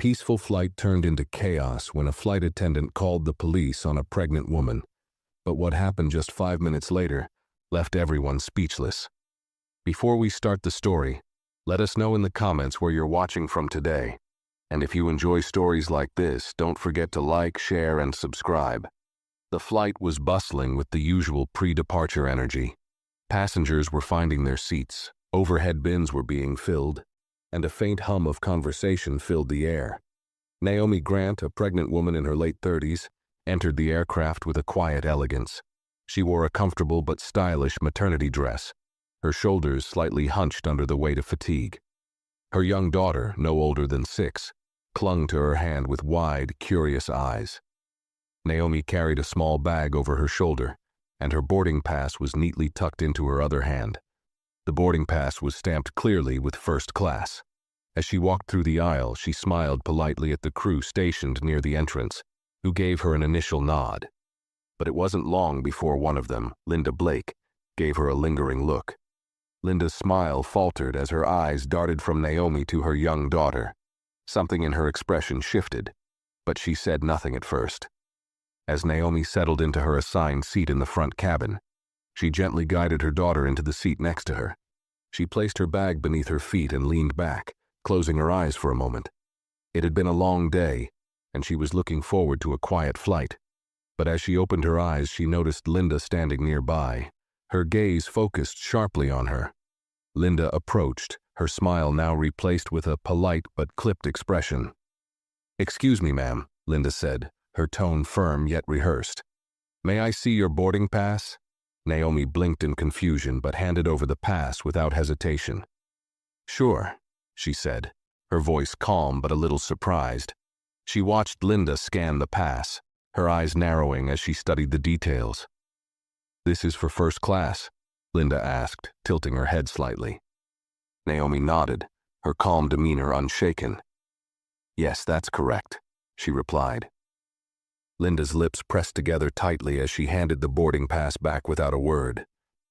peaceful flight turned into chaos when a flight attendant called the police on a pregnant woman. But what happened just 5 minutes later left everyone speechless. Before we start the story, let us know in the comments where you're watching from today. And if you enjoy stories like this, don't forget to like, share, and subscribe. The flight was bustling with the usual pre-departure energy. Passengers were finding their seats, overhead bins were being filled, and a faint hum of conversation filled the air. Naomi Grant, a pregnant woman in her late 30s, entered the aircraft with a quiet elegance. She wore a comfortable but stylish maternity dress, her shoulders slightly hunched under the weight of fatigue. Her young daughter, no older than 6, clung to her hand with wide, curious eyes. Naomi carried a small bag over her shoulder, and her boarding pass was neatly tucked into her other hand. The boarding pass was stamped clearly with first class. As she walked through the aisle, she smiled politely at the crew stationed near the entrance, who gave her an initial nod. But it wasn't long before one of them, Linda Blake, gave her a lingering look. Linda's smile faltered as her eyes darted from Naomi to her young daughter. Something in her expression shifted, but she said nothing at first. As Naomi settled into her assigned seat in the front cabin, she gently guided her daughter into the seat next to her. She placed her bag beneath her feet and leaned back, closing her eyes for a moment. It had been a long day, and she was looking forward to a quiet flight. But as she opened her eyes, she noticed Linda standing nearby, her gaze focused sharply on her. Linda approached, her smile now replaced with a polite but clipped expression. "Excuse me, ma'am," Linda said, her tone firm yet rehearsed. "May I see your boarding pass?" Naomi blinked in confusion but handed over the pass without hesitation. "Sure," she said, her voice calm but a little surprised. She watched Linda scan the pass, her eyes narrowing as she studied the details. "This is for first class?" Linda asked, tilting her head slightly. Naomi nodded, her calm demeanor unshaken. "Yes, that's correct," she replied. Linda's lips pressed together tightly as she handed the boarding pass back without a word.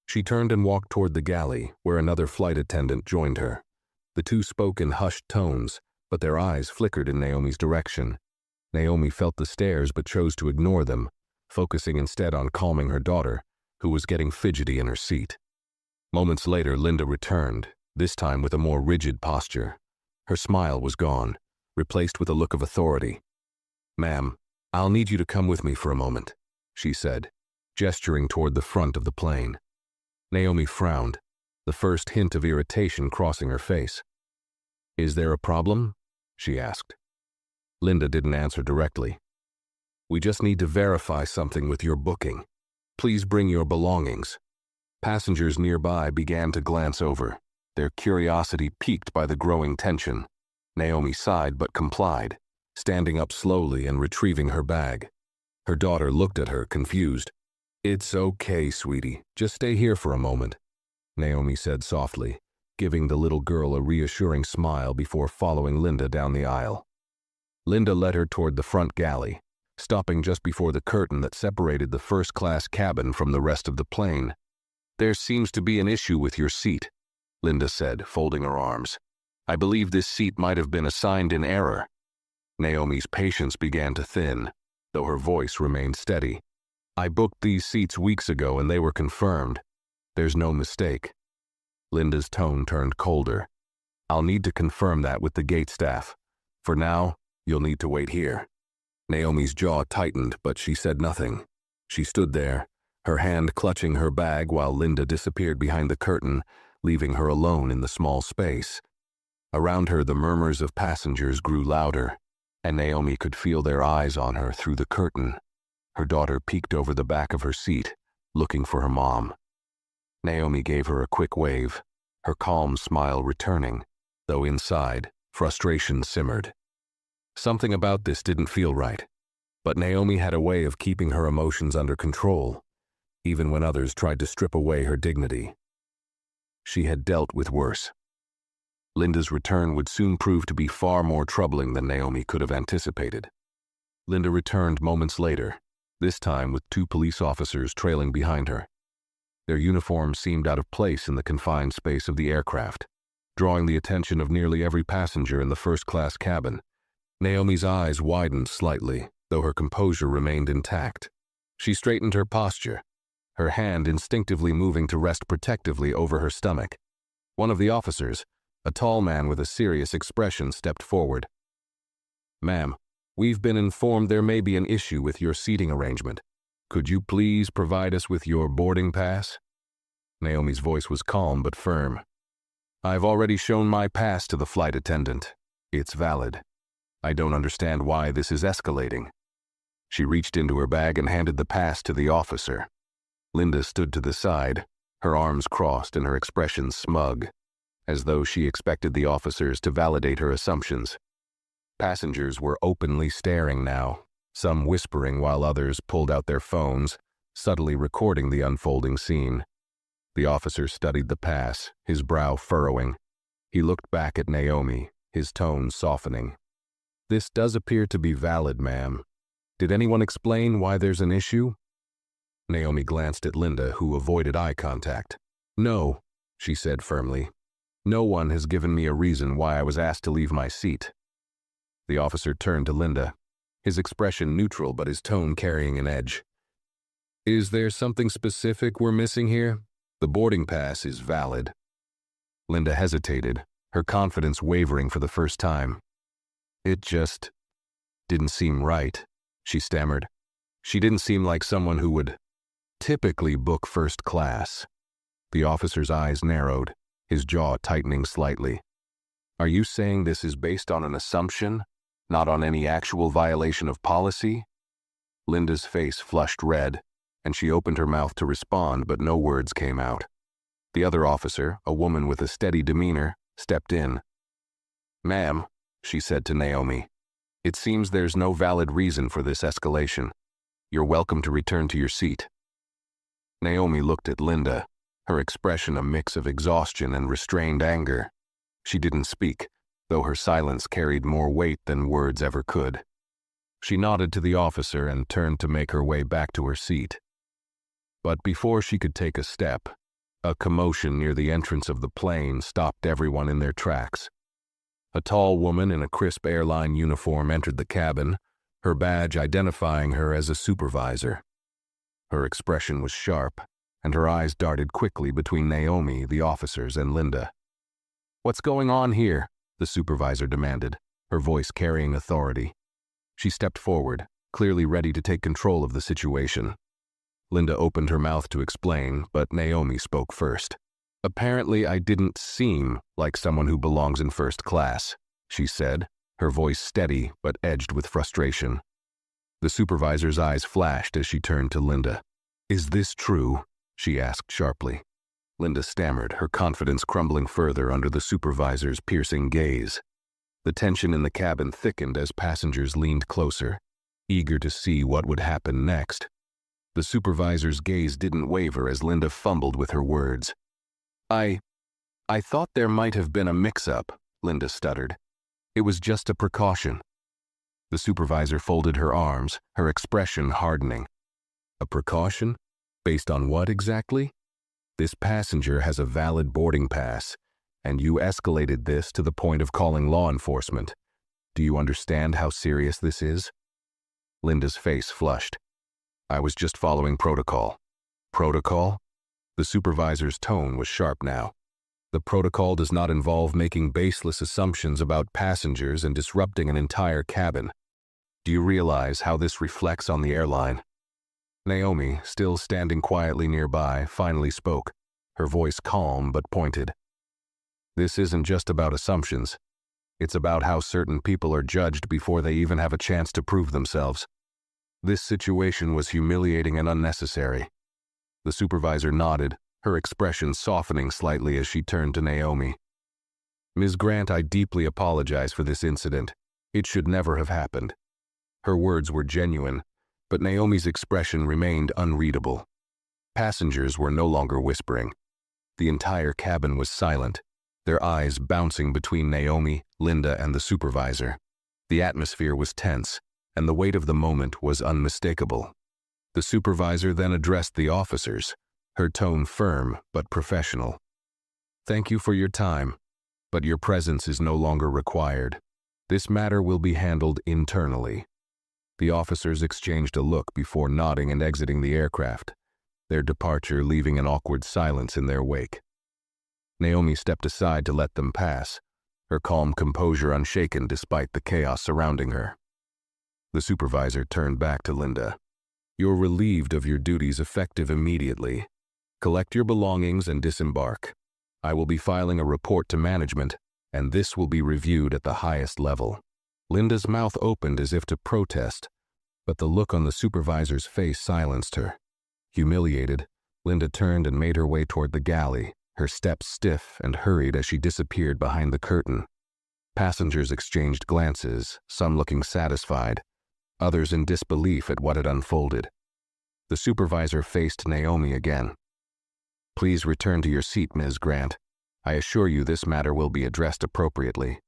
She turned and walked toward the galley, where another flight attendant joined her. The two spoke in hushed tones, but their eyes flickered in Naomi's direction. Naomi felt the stares but chose to ignore them, focusing instead on calming her daughter, who was getting fidgety in her seat. Moments later, Linda returned, this time with a more rigid posture. Her smile was gone, replaced with a look of authority. "Ma'am, I'll need you to come with me for a moment," she said, gesturing toward the front of the plane. Naomi frowned, the first hint of irritation crossing her face. "Is there a problem?" she asked. Linda didn't answer directly. "We just need to verify something with your booking. Please bring your belongings." Passengers nearby began to glance over, their curiosity piqued by the growing tension. Naomi sighed but complied, standing up slowly and retrieving her bag. Her daughter looked at her, confused. "It's okay, sweetie. Just stay here for a moment," Naomi said softly, giving the little girl a reassuring smile before following Linda down the aisle. Linda led her toward the front galley, stopping just before the curtain that separated the first-class cabin from the rest of the plane. "There seems to be an issue with your seat," Linda said, folding her arms. "I believe this seat might have been assigned in error." Naomi's patience began to thin, though her voice remained steady. "I booked these seats weeks ago and they were confirmed. There's no mistake." Linda's tone turned colder. "I'll need to confirm that with the gate staff. For now, you'll need to wait here." Naomi's jaw tightened, but she said nothing. She stood there, her hand clutching her bag while Linda disappeared behind the curtain, leaving her alone in the small space. Around her, the murmurs of passengers grew louder, and Naomi could feel their eyes on her through the curtain. Her daughter peeked over the back of her seat, looking for her mom. Naomi gave her a quick wave, her calm smile returning, though inside, frustration simmered. Something about this didn't feel right, but Naomi had a way of keeping her emotions under control, even when others tried to strip away her dignity. She had dealt with worse. Linda's return would soon prove to be far more troubling than Naomi could have anticipated. Linda returned moments later, this time with 2 police officers trailing behind her. Their uniforms seemed out of place in the confined space of the aircraft, drawing the attention of nearly every passenger in the first-class cabin, Naomi's eyes widened slightly, though her composure remained intact. She straightened her posture, her hand instinctively moving to rest protectively over her stomach. One of the officers, a tall man with a serious expression, stepped forward. "Ma'am, we've been informed there may be an issue with your seating arrangement. Could you please provide us with your boarding pass?" Naomi's voice was calm but firm. "I've already shown my pass to the flight attendant. It's valid. I don't understand why this is escalating." She reached into her bag and handed the pass to the officer. Linda stood to the side, her arms crossed and her expression smug, as though she expected the officers to validate her assumptions. Passengers were openly staring now, some whispering while others pulled out their phones, subtly recording the unfolding scene. The officer studied the pass, his brow furrowing. He looked back at Naomi, his tone softening. "This does appear to be valid, ma'am. Did anyone explain why there's an issue?" Naomi glanced at Linda, who avoided eye contact. "No," she said firmly. "No one has given me a reason why I was asked to leave my seat." The officer turned to Linda, his expression neutral but his tone carrying an edge. "Is there something specific we're missing here? The boarding pass is valid." Linda hesitated, her confidence wavering for the first time. "It just didn't seem right," she stammered. "She didn't seem like someone who would typically book first class." The officer's eyes narrowed, his jaw tightening slightly. "Are you saying this is based on an assumption, not on any actual violation of policy?" Linda's face flushed red, and she opened her mouth to respond, but no words came out. The other officer, a woman with a steady demeanor, stepped in. "Ma'am," she said to Naomi, "it seems there's no valid reason for this escalation. You're welcome to return to your seat." Naomi looked at Linda, her expression a mix of exhaustion and restrained anger. She didn't speak, though her silence carried more weight than words ever could. She nodded to the officer and turned to make her way back to her seat. But before she could take a step, a commotion near the entrance of the plane stopped everyone in their tracks. A tall woman in a crisp airline uniform entered the cabin, her badge identifying her as a supervisor. Her expression was sharp, and her eyes darted quickly between Naomi, the officers, and Linda. "What's going on here?" the supervisor demanded, her voice carrying authority. She stepped forward, clearly ready to take control of the situation. Linda opened her mouth to explain, but Naomi spoke first. "Apparently I didn't seem like someone who belongs in first class," she said, her voice steady but edged with frustration. The supervisor's eyes flashed as she turned to Linda. "Is this true?" she asked sharply. Linda stammered, her confidence crumbling further under the supervisor's piercing gaze. The tension in the cabin thickened as passengers leaned closer, eager to see what would happen next. The supervisor's gaze didn't waver as Linda fumbled with her words. I thought there might have been a mix-up," Linda stuttered. "It was just a precaution." The supervisor folded her arms, her expression hardening. "A precaution? Based on what exactly? This passenger has a valid boarding pass, and you escalated this to the point of calling law enforcement. Do you understand how serious this is?" Linda's face flushed. "I was just following protocol." "Protocol?" The supervisor's tone was sharp now. "The protocol does not involve making baseless assumptions about passengers and disrupting an entire cabin. Do you realize how this reflects on the airline?" Naomi, still standing quietly nearby, finally spoke, her voice calm but pointed. "This isn't just about assumptions. It's about how certain people are judged before they even have a chance to prove themselves. This situation was humiliating and unnecessary." The supervisor nodded, her expression softening slightly as she turned to Naomi. "Ms. Grant, I deeply apologize for this incident. It should never have happened." Her words were genuine, but Naomi's expression remained unreadable. Passengers were no longer whispering. The entire cabin was silent, their eyes bouncing between Naomi, Linda, and the supervisor. The atmosphere was tense, and the weight of the moment was unmistakable. The supervisor then addressed the officers, her tone firm but professional. "Thank you for your time, but your presence is no longer required." This matter will be handled internally." The officers exchanged a look before nodding and exiting the aircraft, their departure leaving an awkward silence in their wake. Naomi stepped aside to let them pass, her calm composure unshaken despite the chaos surrounding her. The supervisor turned back to Linda. "You're relieved of your duties effective immediately. Collect your belongings and disembark. I will be filing a report to management, and this will be reviewed at the highest level." Linda's mouth opened as if to protest, but the look on the supervisor's face silenced her. Humiliated, Linda turned and made her way toward the galley, her steps stiff and hurried as she disappeared behind the curtain. Passengers exchanged glances, some looking satisfied, others in disbelief at what had unfolded. The supervisor faced Naomi again. "Please return to your seat, Ms. Grant. I assure you this matter will be addressed appropriately.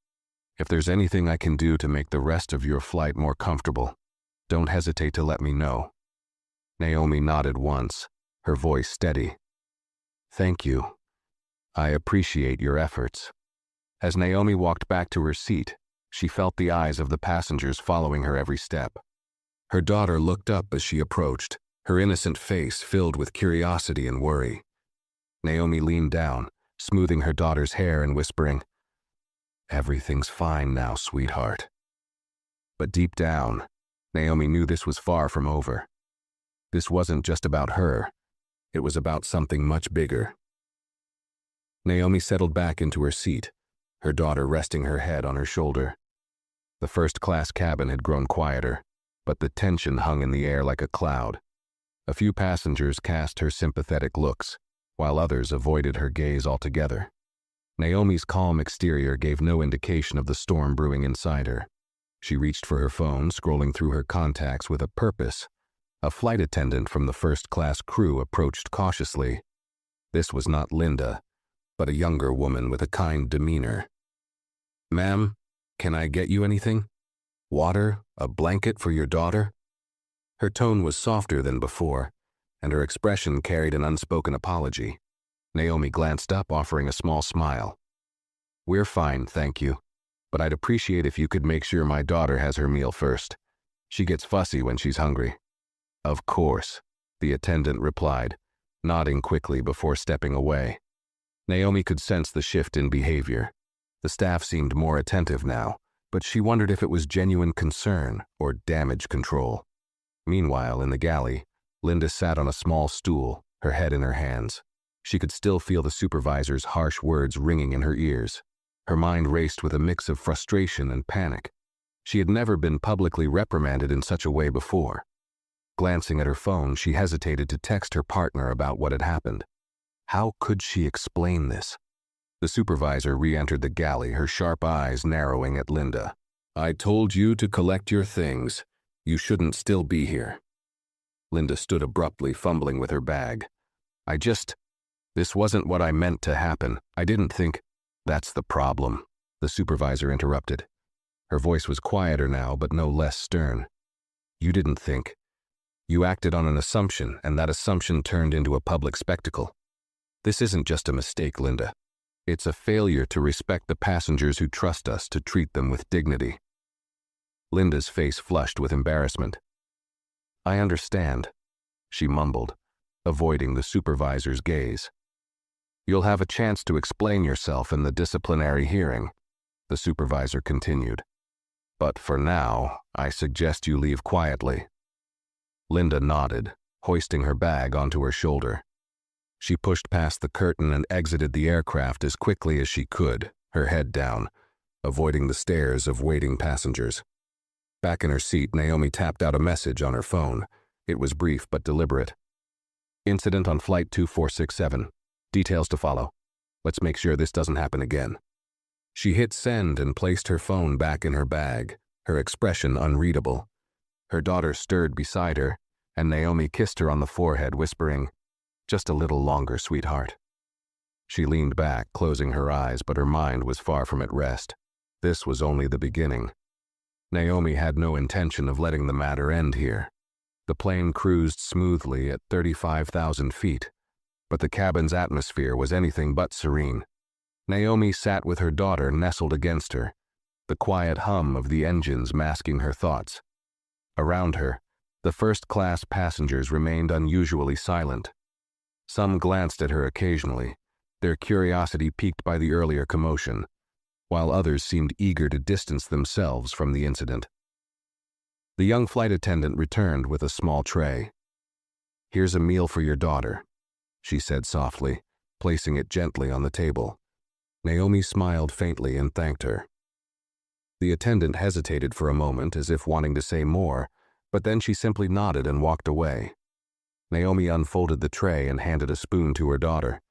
If there's anything I can do to make the rest of your flight more comfortable, don't hesitate to let me know." Naomi nodded once, her voice steady. "Thank you. I appreciate your efforts." As Naomi walked back to her seat, she felt the eyes of the passengers following her every step. Her daughter looked up as she approached, her innocent face filled with curiosity and worry. Naomi leaned down, smoothing her daughter's hair and whispering, "Everything's fine now, sweetheart." But deep down, Naomi knew this was far from over. This wasn't just about her. It was about something much bigger. Naomi settled back into her seat, her daughter resting her head on her shoulder. The first-class cabin had grown quieter, but the tension hung in the air like a cloud. A few passengers cast her sympathetic looks, while others avoided her gaze altogether. Naomi's calm exterior gave no indication of the storm brewing inside her. She reached for her phone, scrolling through her contacts with a purpose. A flight attendant from the first-class crew approached cautiously. This was not Linda, but a younger woman with a kind demeanor. "Ma'am, can I get you anything? Water? A blanket for your daughter?" Her tone was softer than before, and her expression carried an unspoken apology. Naomi glanced up, offering a small smile. "We're fine, thank you, but I'd appreciate if you could make sure my daughter has her meal first. She gets fussy when she's hungry." "Of course," the attendant replied, nodding quickly before stepping away. Naomi could sense the shift in behavior. The staff seemed more attentive now, but she wondered if it was genuine concern or damage control. Meanwhile, in the galley, Linda sat on a small stool, her head in her hands. She could still feel the supervisor's harsh words ringing in her ears. Her mind raced with a mix of frustration and panic. She had never been publicly reprimanded in such a way before. Glancing at her phone, she hesitated to text her partner about what had happened. How could she explain this? The supervisor re-entered the galley, her sharp eyes narrowing at Linda. "I told you to collect your things. You shouldn't still be here." Linda stood abruptly, fumbling with her bag. This wasn't what I meant to happen. I didn't think." "That's the problem," the supervisor interrupted. Her voice was quieter now, but no less stern. "You didn't think. You acted on an assumption, and that assumption turned into a public spectacle. This isn't just a mistake, Linda. It's a failure to respect the passengers who trust us to treat them with dignity." Linda's face flushed with embarrassment. "I understand," she mumbled, avoiding the supervisor's gaze. "You'll have a chance to explain yourself in the disciplinary hearing," the supervisor continued. "But for now, I suggest you leave quietly." Linda nodded, hoisting her bag onto her shoulder. She pushed past the curtain and exited the aircraft as quickly as she could, her head down, avoiding the stares of waiting passengers. Back in her seat, Naomi tapped out a message on her phone. It was brief but deliberate. "Incident on Flight 2467. Details to follow. Let's make sure this doesn't happen again." She hit send and placed her phone back in her bag, her expression unreadable. Her daughter stirred beside her, and Naomi kissed her on the forehead, whispering, "Just a little longer, sweetheart." She leaned back, closing her eyes, but her mind was far from at rest. This was only the beginning. Naomi had no intention of letting the matter end here. The plane cruised smoothly at 35,000 feet, but the cabin's atmosphere was anything but serene. Naomi sat with her daughter nestled against her, the quiet hum of the engines masking her thoughts. Around her, the first-class passengers remained unusually silent. Some glanced at her occasionally, their curiosity piqued by the earlier commotion, while others seemed eager to distance themselves from the incident. The young flight attendant returned with a small tray. "Here's a meal for your daughter," she said softly, placing it gently on the table. Naomi smiled faintly and thanked her. The attendant hesitated for a moment as if wanting to say more, but then she simply nodded and walked away. Naomi unfolded the tray and handed a spoon to her daughter,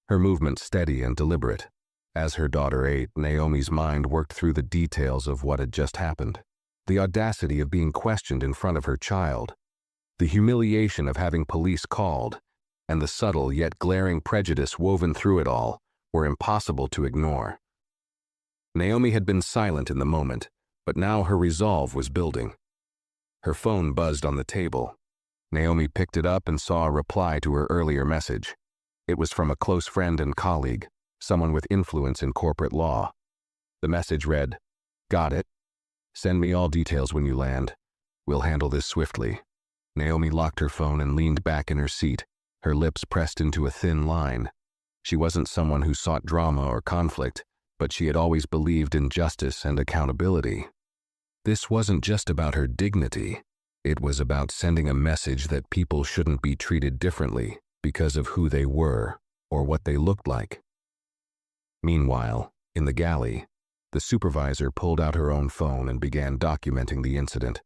her movement steady and deliberate. As her daughter ate, Naomi's mind worked through the details of what had just happened. The audacity of being questioned in front of her child, the humiliation of having police called, and the subtle yet glaring prejudice woven through it all were impossible to ignore. Naomi had been silent in the moment, but now her resolve was building. Her phone buzzed on the table. Naomi picked it up and saw a reply to her earlier message. It was from a close friend and colleague, someone with influence in corporate law. The message read, "Got it. Send me all details when you land. We'll handle this swiftly." Naomi locked her phone and leaned back in her seat, her lips pressed into a thin line. She wasn't someone who sought drama or conflict, but she had always believed in justice and accountability. This wasn't just about her dignity. It was about sending a message that people shouldn't be treated differently because of who they were or what they looked like. Meanwhile, in the galley, the supervisor pulled out her own phone and began documenting the incident.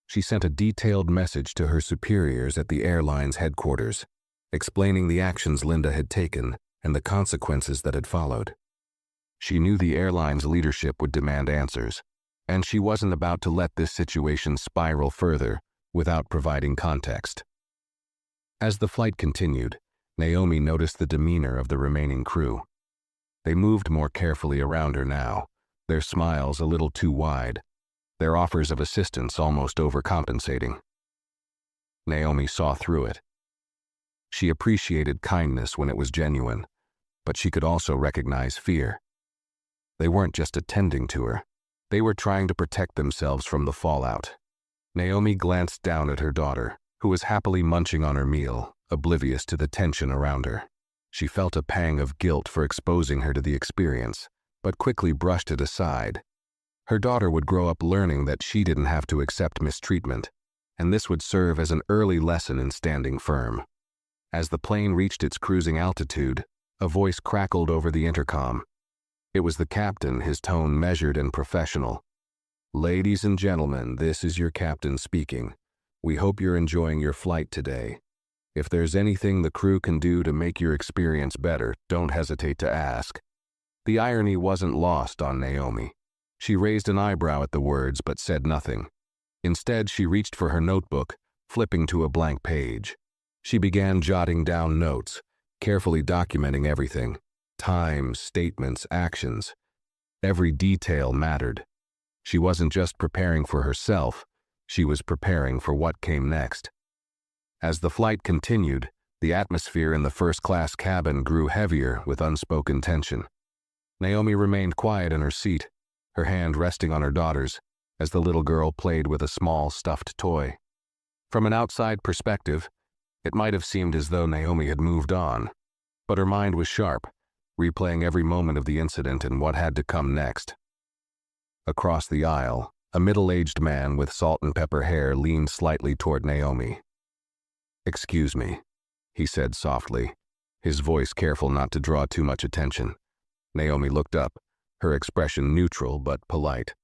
She sent a detailed message to her superiors at the airline's headquarters, explaining the actions Linda had taken and the consequences that had followed. She knew the airline's leadership would demand answers, and she wasn't about to let this situation spiral further without providing context. As the flight continued, Naomi noticed the demeanor of the remaining crew. They moved more carefully around her now, their smiles a little too wide, their offers of assistance almost overcompensating. Naomi saw through it. She appreciated kindness when it was genuine, but she could also recognize fear. They weren't just attending to her. They were trying to protect themselves from the fallout. Naomi glanced down at her daughter, who was happily munching on her meal, oblivious to the tension around her. She felt a pang of guilt for exposing her to the experience, but quickly brushed it aside. Her daughter would grow up learning that she didn't have to accept mistreatment, and this would serve as an early lesson in standing firm. As the plane reached its cruising altitude, a voice crackled over the intercom. It was the captain, his tone measured and professional. "Ladies and gentlemen, this is your captain speaking. We hope you're enjoying your flight today. If there's anything the crew can do to make your experience better, don't hesitate to ask." The irony wasn't lost on Naomi. She raised an eyebrow at the words but said nothing. Instead, she reached for her notebook, flipping to a blank page. She began jotting down notes, carefully documenting everything. Times, statements, actions. Every detail mattered. She wasn't just preparing for herself, she was preparing for what came next. As the flight continued, the atmosphere in the first-class cabin grew heavier with unspoken tension. Naomi remained quiet in her seat, her hand resting on her daughter's, as the little girl played with a small stuffed toy. From an outside perspective, it might have seemed as though Naomi had moved on, but her mind was sharp, replaying every moment of the incident and what had to come next. Across the aisle, a middle-aged man with salt and pepper hair leaned slightly toward Naomi. "Excuse me," he said softly, his voice careful not to draw too much attention. Naomi looked up, her expression neutral but polite.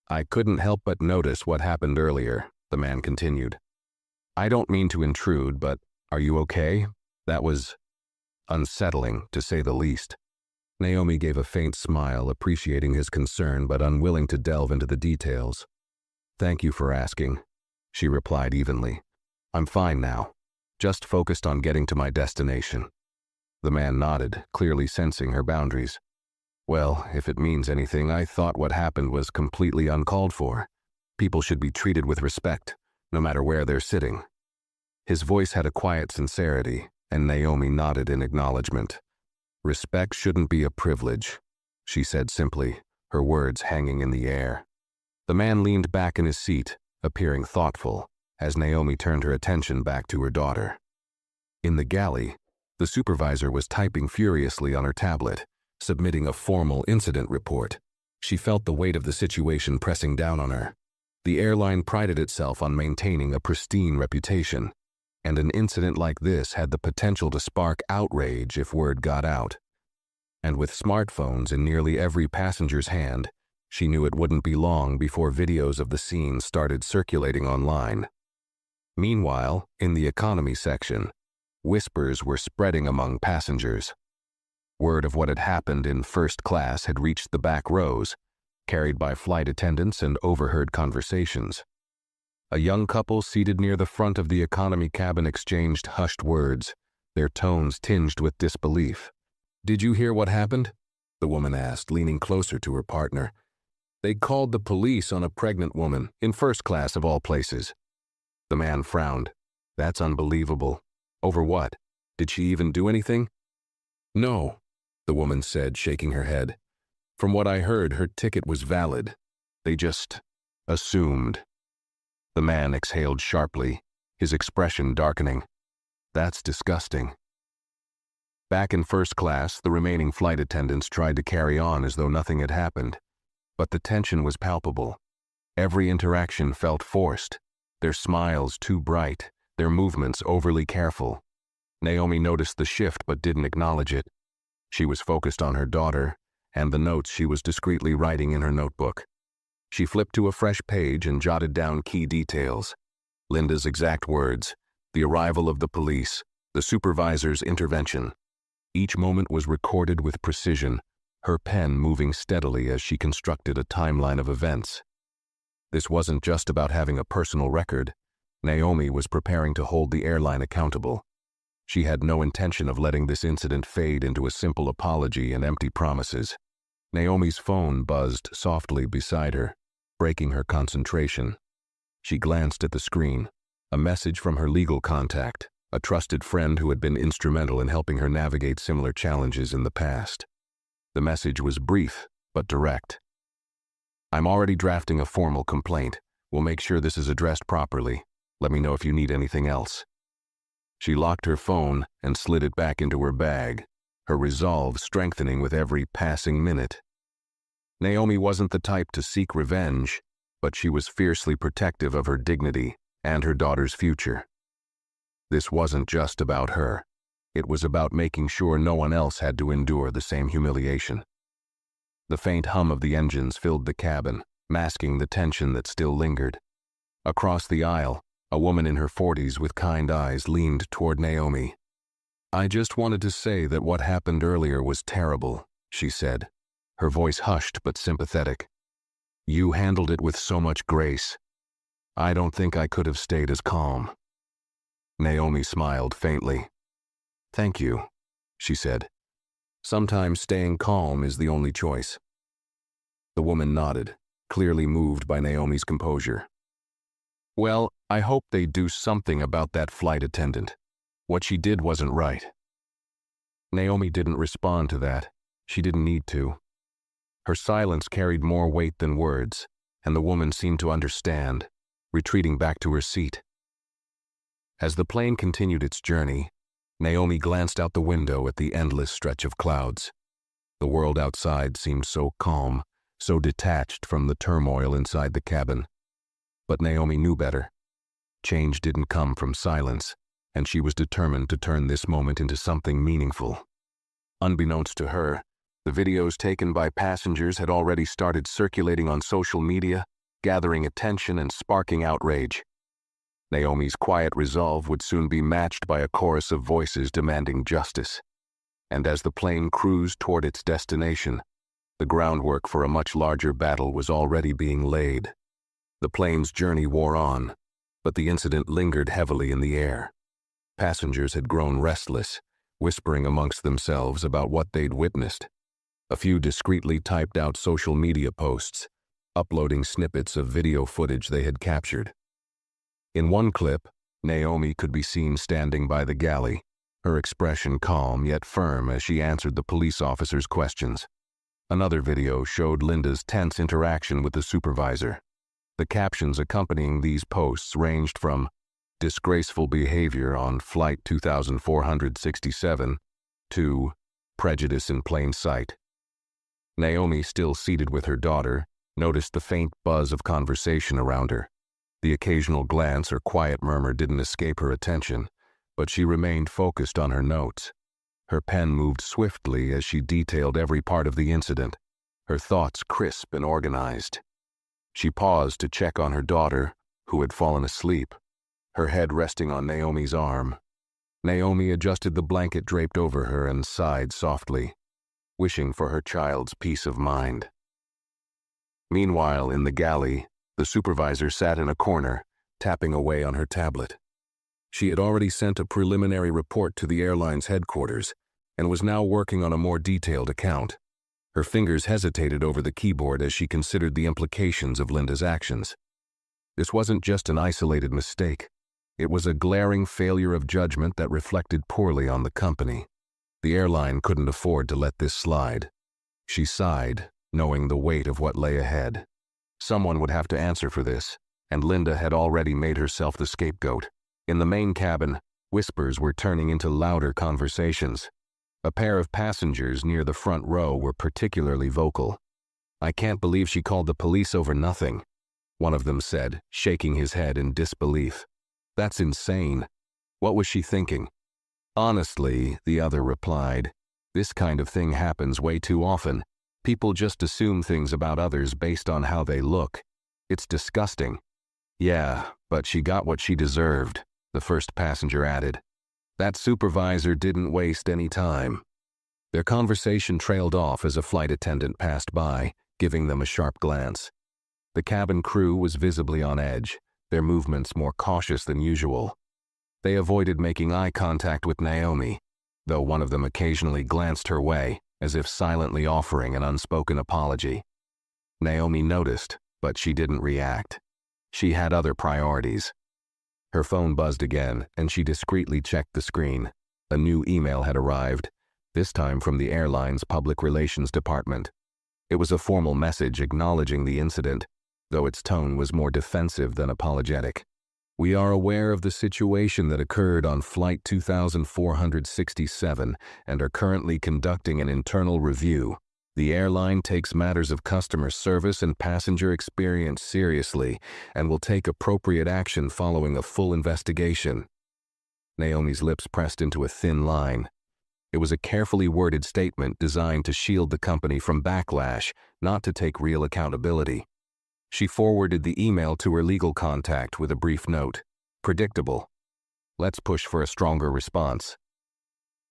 "I couldn't help but notice what happened earlier," the man continued. "I don't mean to intrude, but are you okay? That was unsettling, to say the least." Naomi gave a faint smile, appreciating his concern but unwilling to delve into the details. "Thank you for asking," she replied evenly. "I'm fine now, just focused on getting to my destination." The man nodded, clearly sensing her boundaries. "Well, if it means anything, I thought what happened was completely uncalled for. People should be treated with respect, no matter where they're sitting." His voice had a quiet sincerity, and Naomi nodded in acknowledgement. "Respect shouldn't be a privilege," she said simply, her words hanging in the air. The man leaned back in his seat, appearing thoughtful, as Naomi turned her attention back to her daughter. In the galley, the supervisor was typing furiously on her tablet, submitting a formal incident report. She felt the weight of the situation pressing down on her. The airline prided itself on maintaining a pristine reputation, and an incident like this had the potential to spark outrage if word got out. And with smartphones in nearly every passenger's hand, she knew it wouldn't be long before videos of the scene started circulating online. Meanwhile, in the economy section, whispers were spreading among passengers. Word of what had happened in first class had reached the back rows, carried by flight attendants and overheard conversations. A young couple seated near the front of the economy cabin exchanged hushed words, their tones tinged with disbelief. "Did you hear what happened?" the woman asked, leaning closer to her partner. "They called the police on a pregnant woman, in first class of all places." The man frowned. "That's unbelievable. Over what? Did she even do anything?" "No," the woman said, shaking her head. "From what I heard, her ticket was valid. They just assumed." The man exhaled sharply, his expression darkening. "That's disgusting." Back in first class, the remaining flight attendants tried to carry on as though nothing had happened, but the tension was palpable. Every interaction felt forced, their smiles too bright, their movements overly careful. Naomi noticed the shift but didn't acknowledge it. She was focused on her daughter and the notes she was discreetly writing in her notebook. She flipped to a fresh page and jotted down key details. Linda's exact words, the arrival of the police, the supervisor's intervention. Each moment was recorded with precision, her pen moving steadily as she constructed a timeline of events. This wasn't just about having a personal record. Naomi was preparing to hold the airline accountable. She had no intention of letting this incident fade into a simple apology and empty promises. Naomi's phone buzzed softly beside her, breaking her concentration. She glanced at the screen, a message from her legal contact, a trusted friend who had been instrumental in helping her navigate similar challenges in the past. The message was brief, but direct. "I'm already drafting a formal complaint. We'll make sure this is addressed properly. Let me know if you need anything else." She locked her phone and slid it back into her bag, her resolve strengthening with every passing minute. Naomi wasn't the type to seek revenge, but she was fiercely protective of her dignity and her daughter's future. This wasn't just about her. It was about making sure no one else had to endure the same humiliation. The faint hum of the engines filled the cabin, masking the tension that still lingered. Across the aisle, a woman in her 40s with kind eyes leaned toward Naomi. "I just wanted to say that what happened earlier was terrible," she said, her voice hushed but sympathetic. "You handled it with so much grace. I don't think I could have stayed as calm." Naomi smiled faintly. "Thank you," she said. "Sometimes staying calm is the only choice." The woman nodded, clearly moved by Naomi's composure. "Well, I hope they do something about that flight attendant. What she did wasn't right." Naomi didn't respond to that. She didn't need to. Her silence carried more weight than words, and the woman seemed to understand, retreating back to her seat. As the plane continued its journey, Naomi glanced out the window at the endless stretch of clouds. The world outside seemed so calm, so detached from the turmoil inside the cabin. But Naomi knew better. Change didn't come from silence, and she was determined to turn this moment into something meaningful. Unbeknownst to her, the videos taken by passengers had already started circulating on social media, gathering attention and sparking outrage. Naomi's quiet resolve would soon be matched by a chorus of voices demanding justice. And as the plane cruised toward its destination, the groundwork for a much larger battle was already being laid. The plane's journey wore on, but the incident lingered heavily in the air. Passengers had grown restless, whispering amongst themselves about what they'd witnessed. A few discreetly typed out social media posts, uploading snippets of video footage they had captured. In one clip, Naomi could be seen standing by the galley, her expression calm yet firm as she answered the police officer's questions. Another video showed Linda's tense interaction with the supervisor. The captions accompanying these posts ranged from disgraceful behavior on Flight 2467 to prejudice in plain sight. Naomi, still seated with her daughter, noticed the faint buzz of conversation around her. The occasional glance or quiet murmur didn't escape her attention, but she remained focused on her notes. Her pen moved swiftly as she detailed every part of the incident, her thoughts crisp and organized. She paused to check on her daughter, who had fallen asleep, her head resting on Naomi's arm. Naomi adjusted the blanket draped over her and sighed softly, wishing for her child's peace of mind. Meanwhile, in the galley, the supervisor sat in a corner, tapping away on her tablet. She had already sent a preliminary report to the airline's headquarters and was now working on a more detailed account. Her fingers hesitated over the keyboard as she considered the implications of Linda's actions. This wasn't just an isolated mistake. It was a glaring failure of judgment that reflected poorly on the company. The airline couldn't afford to let this slide. She sighed, knowing the weight of what lay ahead. Someone would have to answer for this, and Linda had already made herself the scapegoat. In the main cabin, whispers were turning into louder conversations. A pair of passengers near the front row were particularly vocal. "I can't believe she called the police over nothing," one of them said, shaking his head in disbelief. "That's insane. What was she thinking?" "Honestly," the other replied, "this kind of thing happens way too often. People just assume things about others based on how they look. It's disgusting." "Yeah, but she got what she deserved," the first passenger added. "That supervisor didn't waste any time." Their conversation trailed off as a flight attendant passed by, giving them a sharp glance. The cabin crew was visibly on edge, their movements more cautious than usual. They avoided making eye contact with Naomi, though one of them occasionally glanced her way, as if silently offering an unspoken apology. Naomi noticed, but she didn't react. She had other priorities. Her phone buzzed again, and she discreetly checked the screen. A new email had arrived, this time from the airline's public relations department. It was a formal message acknowledging the incident, though its tone was more defensive than apologetic. "We are aware of the situation that occurred on Flight 2467 and are currently conducting an internal review. The airline takes matters of customer service and passenger experience seriously and will take appropriate action following a full investigation." Naomi's lips pressed into a thin line. It was a carefully worded statement designed to shield the company from backlash, not to take real accountability. She forwarded the email to her legal contact with a brief note. "Predictable. Let's push for a stronger response."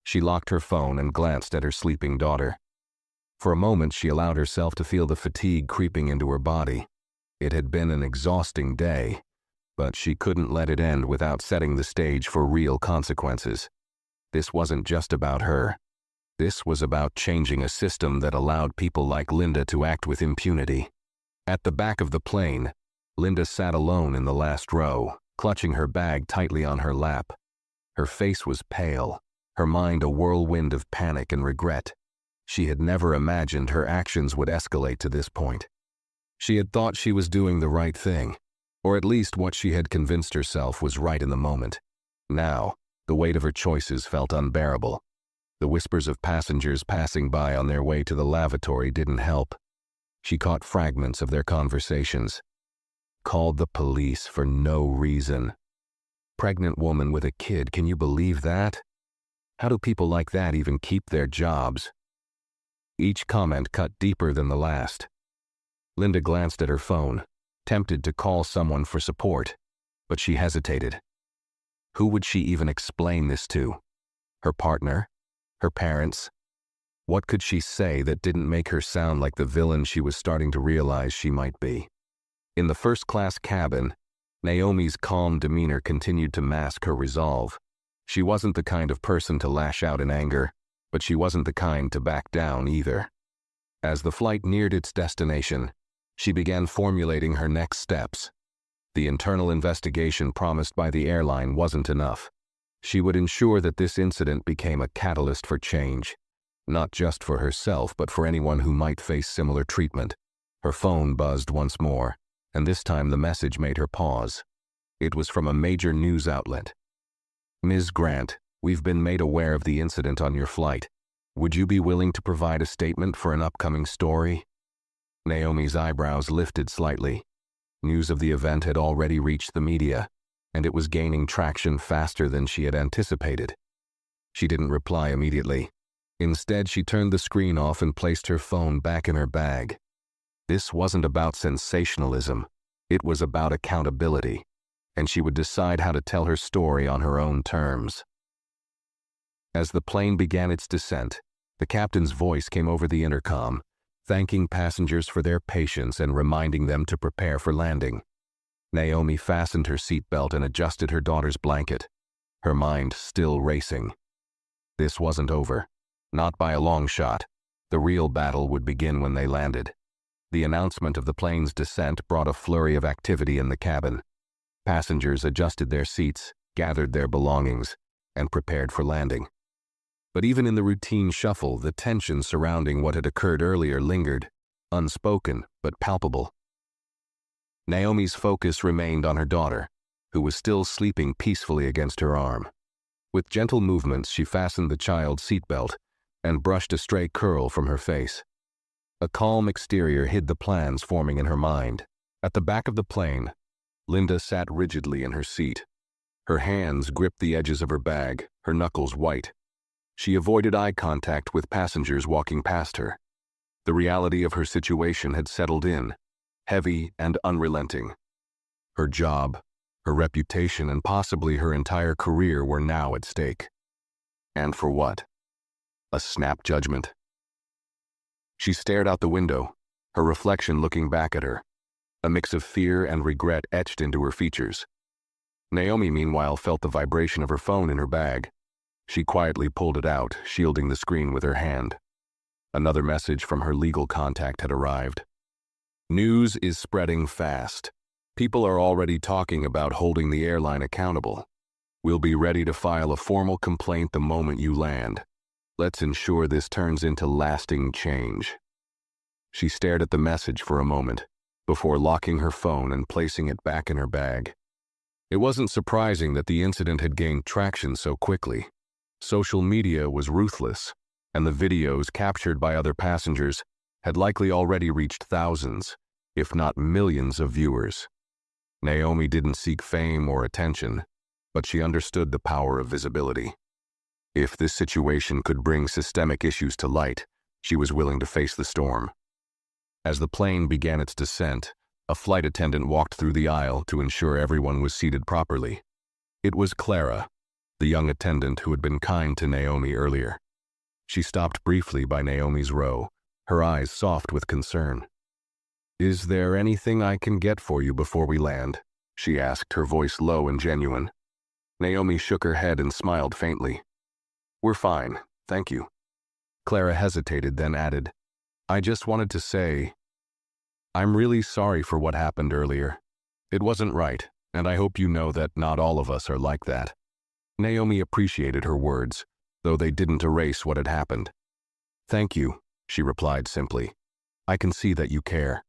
She locked her phone and glanced at her sleeping daughter. For a moment, she allowed herself to feel the fatigue creeping into her body. It had been an exhausting day, but she couldn't let it end without setting the stage for real consequences. This wasn't just about her. This was about changing a system that allowed people like Linda to act with impunity. At the back of the plane, Linda sat alone in the last row, clutching her bag tightly on her lap. Her face was pale, her mind a whirlwind of panic and regret. She had never imagined her actions would escalate to this point. She had thought she was doing the right thing, or at least what she had convinced herself was right in the moment. Now, the weight of her choices felt unbearable. The whispers of passengers passing by on their way to the lavatory didn't help. She caught fragments of their conversations. Called the police for no reason. Pregnant woman with a kid, can you believe that? How do people like that even keep their jobs? Each comment cut deeper than the last. Linda glanced at her phone, tempted to call someone for support, but she hesitated. Who would she even explain this to? Her partner? Her parents? What could she say that didn't make her sound like the villain she was starting to realize she might be? In the first-class cabin, Naomi's calm demeanor continued to mask her resolve. She wasn't the kind of person to lash out in anger, but she wasn't the kind to back down either. As the flight neared its destination, she began formulating her next steps. The internal investigation promised by the airline wasn't enough. She would ensure that this incident became a catalyst for change. not just for herself but for anyone who might face similar treatment. Her phone buzzed once more, and this time the message made her pause. It was from a major news outlet. "Ms. Grant, we've been made aware of the incident on your flight. Would you be willing to provide a statement for an upcoming story?" Naomi's eyebrows lifted slightly. News of the event had already reached the media, and it was gaining traction faster than she had anticipated. She didn't reply immediately. Instead, she turned the screen off and placed her phone back in her bag. This wasn't about sensationalism. It was about accountability, and she would decide how to tell her story on her own terms. As the plane began its descent, the captain's voice came over the intercom, thanking passengers for their patience and reminding them to prepare for landing. Naomi fastened her seatbelt and adjusted her daughter's blanket, her mind still racing. This wasn't over. Not by a long shot. The real battle would begin when they landed. The announcement of the plane's descent brought a flurry of activity in the cabin. Passengers adjusted their seats, gathered their belongings, and prepared for landing. But even in the routine shuffle, the tension surrounding what had occurred earlier lingered, unspoken but palpable. Naomi's focus remained on her daughter, who was still sleeping peacefully against her arm. With gentle movements, she fastened the child's seatbelt and brushed a stray curl from her face. A calm exterior hid the plans forming in her mind. At the back of the plane, Linda sat rigidly in her seat. Her hands gripped the edges of her bag, her knuckles white. She avoided eye contact with passengers walking past her. The reality of her situation had settled in, heavy and unrelenting. Her job, her reputation, and possibly her entire career were now at stake. And for what? A snap judgment. She stared out the window, her reflection looking back at her. A mix of fear and regret etched into her features. Naomi, meanwhile, felt the vibration of her phone in her bag. She quietly pulled it out, shielding the screen with her hand. Another message from her legal contact had arrived. News is spreading fast. People are already talking about holding the airline accountable. We'll be ready to file a formal complaint the moment you land. Let's ensure this turns into lasting change. She stared at the message for a moment, before locking her phone and placing it back in her bag. It wasn't surprising that the incident had gained traction so quickly. Social media was ruthless, and the videos captured by other passengers had likely already reached thousands, if not millions of viewers. Naomi didn't seek fame or attention, but she understood the power of visibility. If this situation could bring systemic issues to light, she was willing to face the storm. As the plane began its descent, a flight attendant walked through the aisle to ensure everyone was seated properly. It was Clara, the young attendant who had been kind to Naomi earlier. She stopped briefly by Naomi's row, her eyes soft with concern. "Is there anything I can get for you before we land?" she asked, her voice low and genuine. Naomi shook her head and smiled faintly. "We're fine, thank you." Clara hesitated, then added, "I just wanted to say, I'm really sorry for what happened earlier. It wasn't right, and I hope you know that not all of us are like that." Naomi appreciated her words, though they didn't erase what had happened. "Thank you," she replied simply. "I can see that you care."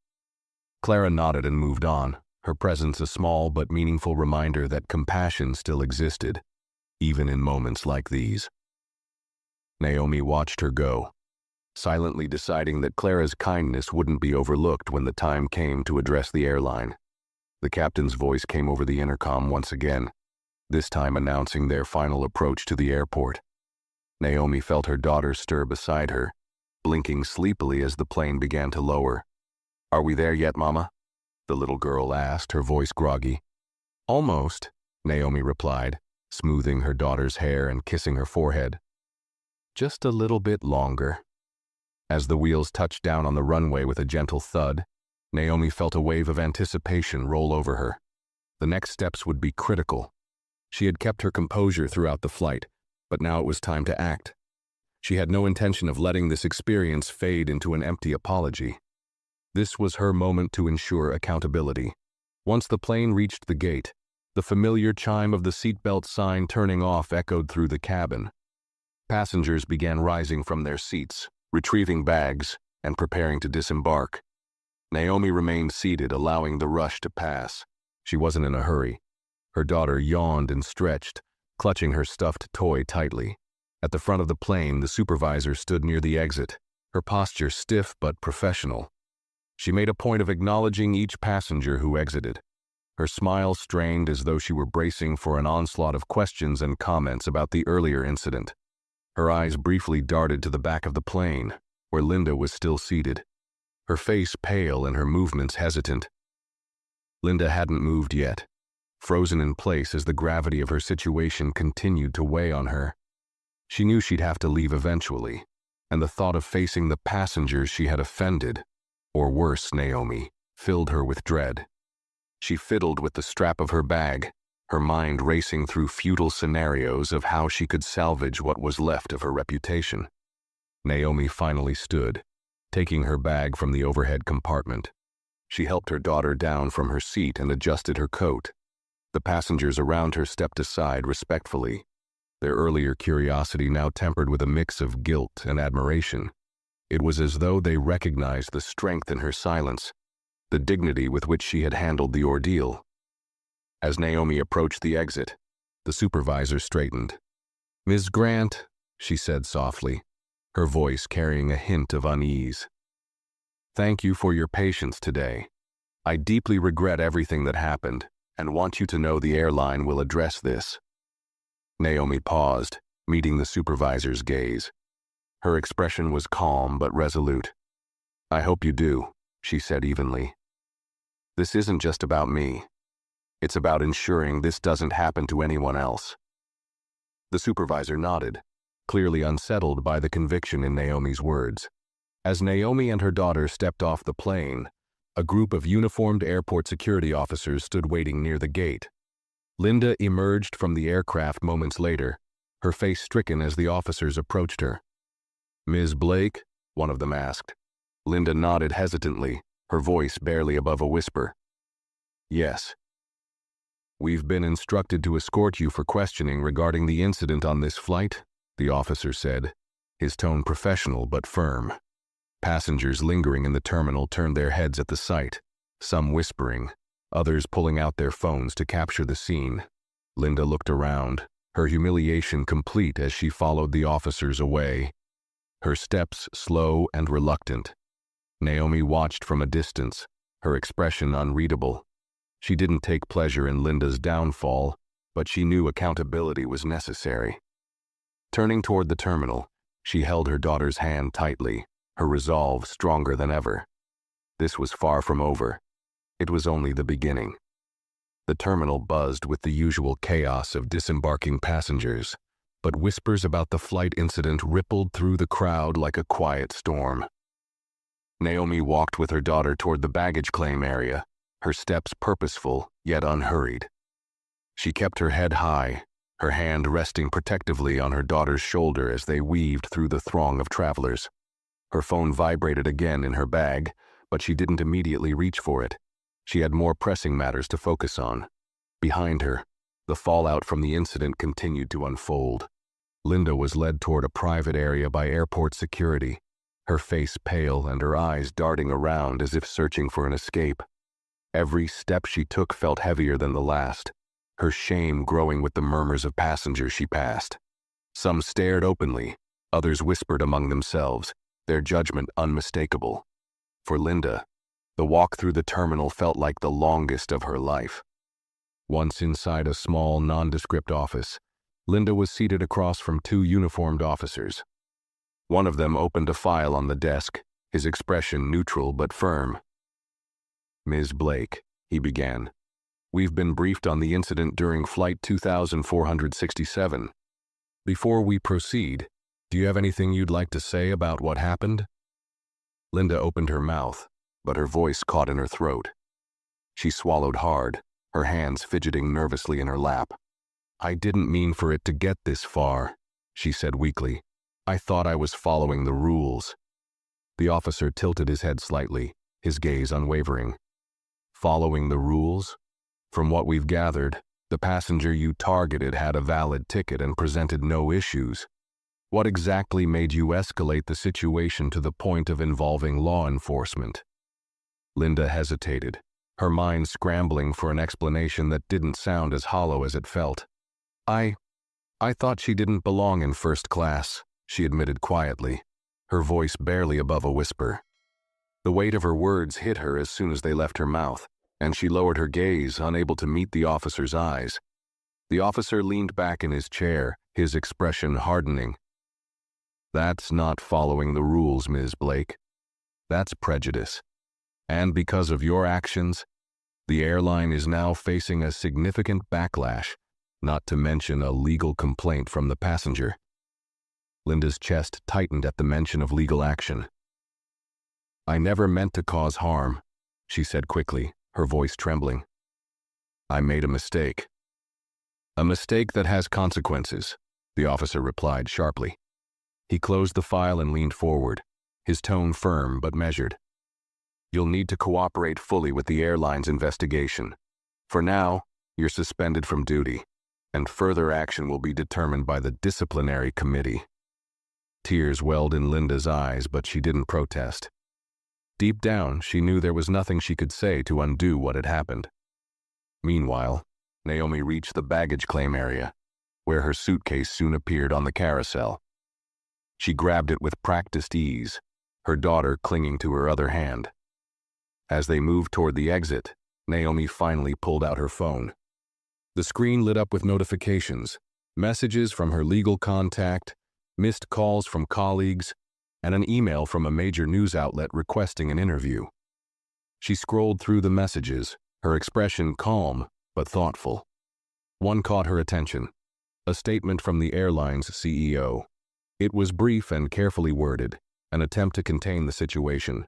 Clara nodded and moved on, her presence a small but meaningful reminder that compassion still existed, even in moments like these. Naomi watched her go, silently deciding that Clara's kindness wouldn't be overlooked when the time came to address the airline. The captain's voice came over the intercom once again, this time announcing their final approach to the airport. Naomi felt her daughter stir beside her, blinking sleepily as the plane began to lower. "Are we there yet, Mama?" the little girl asked, her voice groggy. "Almost," Naomi replied, smoothing her daughter's hair and kissing her forehead. "Just a little bit longer." As the wheels touched down on the runway with a gentle thud, Naomi felt a wave of anticipation roll over her. The next steps would be critical. She had kept her composure throughout the flight, but now it was time to act. She had no intention of letting this experience fade into an empty apology. This was her moment to ensure accountability. Once the plane reached the gate, the familiar chime of the seatbelt sign turning off echoed through the cabin. Passengers began rising from their seats, retrieving bags, and preparing to disembark. Naomi remained seated, allowing the rush to pass. She wasn't in a hurry. Her daughter yawned and stretched, clutching her stuffed toy tightly. At the front of the plane, the supervisor stood near the exit, her posture stiff but professional. She made a point of acknowledging each passenger who exited. Her smile strained as though she were bracing for an onslaught of questions and comments about the earlier incident. Her eyes briefly darted to the back of the plane, where Linda was still seated, her face pale and her movements hesitant. Linda hadn't moved yet, frozen in place as the gravity of her situation continued to weigh on her. She knew she'd have to leave eventually, and the thought of facing the passengers she had offended, or worse, Naomi, filled her with dread. She fiddled with the strap of her bag, her mind racing through futile scenarios of how she could salvage what was left of her reputation. Naomi finally stood, taking her bag from the overhead compartment. She helped her daughter down from her seat and adjusted her coat. The passengers around her stepped aside respectfully, their earlier curiosity now tempered with a mix of guilt and admiration. It was as though they recognized the strength in her silence, the dignity with which she had handled the ordeal. As Naomi approached the exit, the supervisor straightened. "Ms. Grant," she said softly, her voice carrying a hint of unease. "Thank you for your patience today. I deeply regret everything that happened and want you to know the airline will address this." Naomi paused, meeting the supervisor's gaze. Her expression was calm but resolute. "I hope you do," she said evenly. "This isn't just about me. It's about ensuring this doesn't happen to anyone else." The supervisor nodded, clearly unsettled by the conviction in Naomi's words. As Naomi and her daughter stepped off the plane, a group of uniformed airport security officers stood waiting near the gate. Linda emerged from the aircraft moments later, her face stricken as the officers approached her. "Ms. Blake?" one of them asked. Linda nodded hesitantly, her voice barely above a whisper. "Yes. We've been instructed to escort you for questioning regarding the incident on this flight," the officer said, his tone professional but firm. Passengers lingering in the terminal turned their heads at the sight, some whispering, others pulling out their phones to capture the scene. Linda looked around, her humiliation complete as she followed the officers away, her steps slow and reluctant. Naomi watched from a distance, her expression unreadable. She didn't take pleasure in Linda's downfall, but she knew accountability was necessary. Turning toward the terminal, she held her daughter's hand tightly, her resolve stronger than ever. This was far from over. It was only the beginning. The terminal buzzed with the usual chaos of disembarking passengers, but whispers about the flight incident rippled through the crowd like a quiet storm. Naomi walked with her daughter toward the baggage claim area, her steps purposeful yet unhurried. She kept her head high, her hand resting protectively on her daughter's shoulder as they weaved through the throng of travelers. Her phone vibrated again in her bag, but she didn't immediately reach for it. She had more pressing matters to focus on. Behind her, the fallout from the incident continued to unfold. Linda was led toward a private area by airport security, her face pale and her eyes darting around as if searching for an escape. Every step she took felt heavier than the last, her shame growing with the murmurs of passengers she passed. Some stared openly, others whispered among themselves, their judgment unmistakable. For Linda, the walk through the terminal felt like the longest of her life. Once inside a small, nondescript office, Linda was seated across from two uniformed officers. One of them opened a file on the desk, his expression neutral but firm. "Ms. Blake," he began, "we've been briefed on the incident during Flight 2467. Before we proceed, do you have anything you'd like to say about what happened?" Linda opened her mouth, but her voice caught in her throat. She swallowed hard, her hands fidgeting nervously in her lap. "I didn't mean for it to get this far," she said weakly. "I thought I was following the rules." The officer tilted his head slightly, his gaze unwavering. "Following the rules? From what we've gathered, the passenger you targeted had a valid ticket and presented no issues. What exactly made you escalate the situation to the point of involving law enforcement? Linda hesitated, her mind scrambling for an explanation that didn't sound as hollow as it felt. I thought she didn't belong in first class, she admitted quietly, her voice barely above a whisper. The weight of her words hit her as soon as they left her mouth, and she lowered her gaze, unable to meet the officer's eyes. The officer leaned back in his chair, his expression hardening. That's not following the rules, Ms. Blake. That's prejudice. And because of your actions, the airline is now facing a significant backlash, not to mention a legal complaint from the passenger. Linda's chest tightened at the mention of legal action. I never meant to cause harm, she said quickly, her voice trembling. I made a mistake. A mistake that has consequences, the officer replied sharply. He closed the file and leaned forward, his tone firm but measured. You'll need to cooperate fully with the airline's investigation. For now, you're suspended from duty, and further action will be determined by the disciplinary committee. Tears welled in Linda's eyes, but she didn't protest. Deep down, she knew there was nothing she could say to undo what had happened. Meanwhile, Naomi reached the baggage claim area, where her suitcase soon appeared on the carousel. She grabbed it with practiced ease, her daughter clinging to her other hand. As they moved toward the exit, Naomi finally pulled out her phone. The screen lit up with notifications, messages from her legal contact, missed calls from colleagues, and an email from a major news outlet requesting an interview. She scrolled through the messages, her expression calm but thoughtful. One caught her attention, a statement from the airline's CEO. It was brief and carefully worded, an attempt to contain the situation.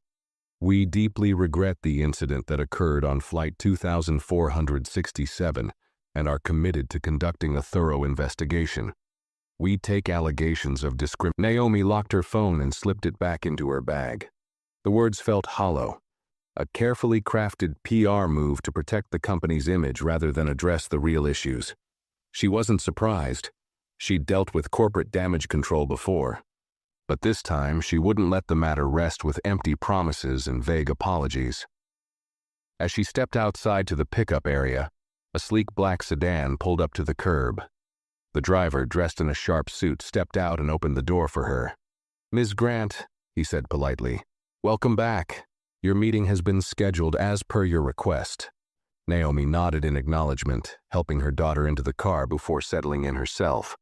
We deeply regret the incident that occurred on Flight 2467 and are committed to conducting a thorough investigation. We take allegations of discrimination. Naomi locked her phone and slipped it back into her bag. The words felt hollow, a carefully crafted PR move to protect the company's image rather than address the real issues. She wasn't surprised. She'd dealt with corporate damage control before. But this time, she wouldn't let the matter rest with empty promises and vague apologies. As she stepped outside to the pickup area, a sleek black sedan pulled up to the curb. The driver, dressed in a sharp suit, stepped out and opened the door for her. Ms. Grant, he said politely, welcome back. Your meeting has been scheduled as per your request. Naomi nodded in acknowledgement, helping her daughter into the car before settling in herself.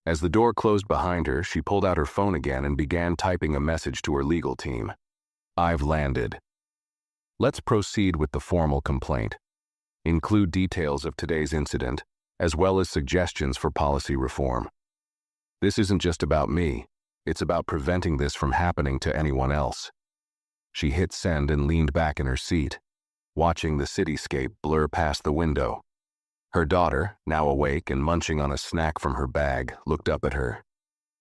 As the door closed behind her, she pulled out her phone again and began typing a message to her legal team. I've landed. Let's proceed with the formal complaint. Include details of today's incident, as well as suggestions for policy reform. This isn't just about me. It's about preventing this from happening to anyone else. She hit send and leaned back in her seat, watching the cityscape blur past the window. Her daughter, now awake and munching on a snack from her bag, looked up at her.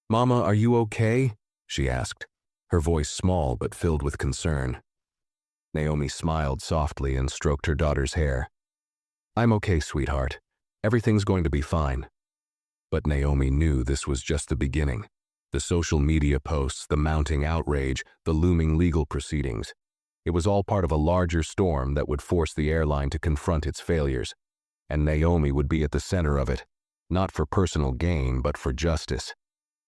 Mama, are you okay? She asked, her voice small but filled with concern. Naomi smiled softly and stroked her daughter's hair. I'm okay, sweetheart. Everything's going to be fine. But Naomi knew this was just the beginning. The social media posts, the mounting outrage, the looming legal proceedings. It was all part of a larger storm that would force the airline to confront its failures. And Naomi would be at the center of it, not for personal gain, but for justice.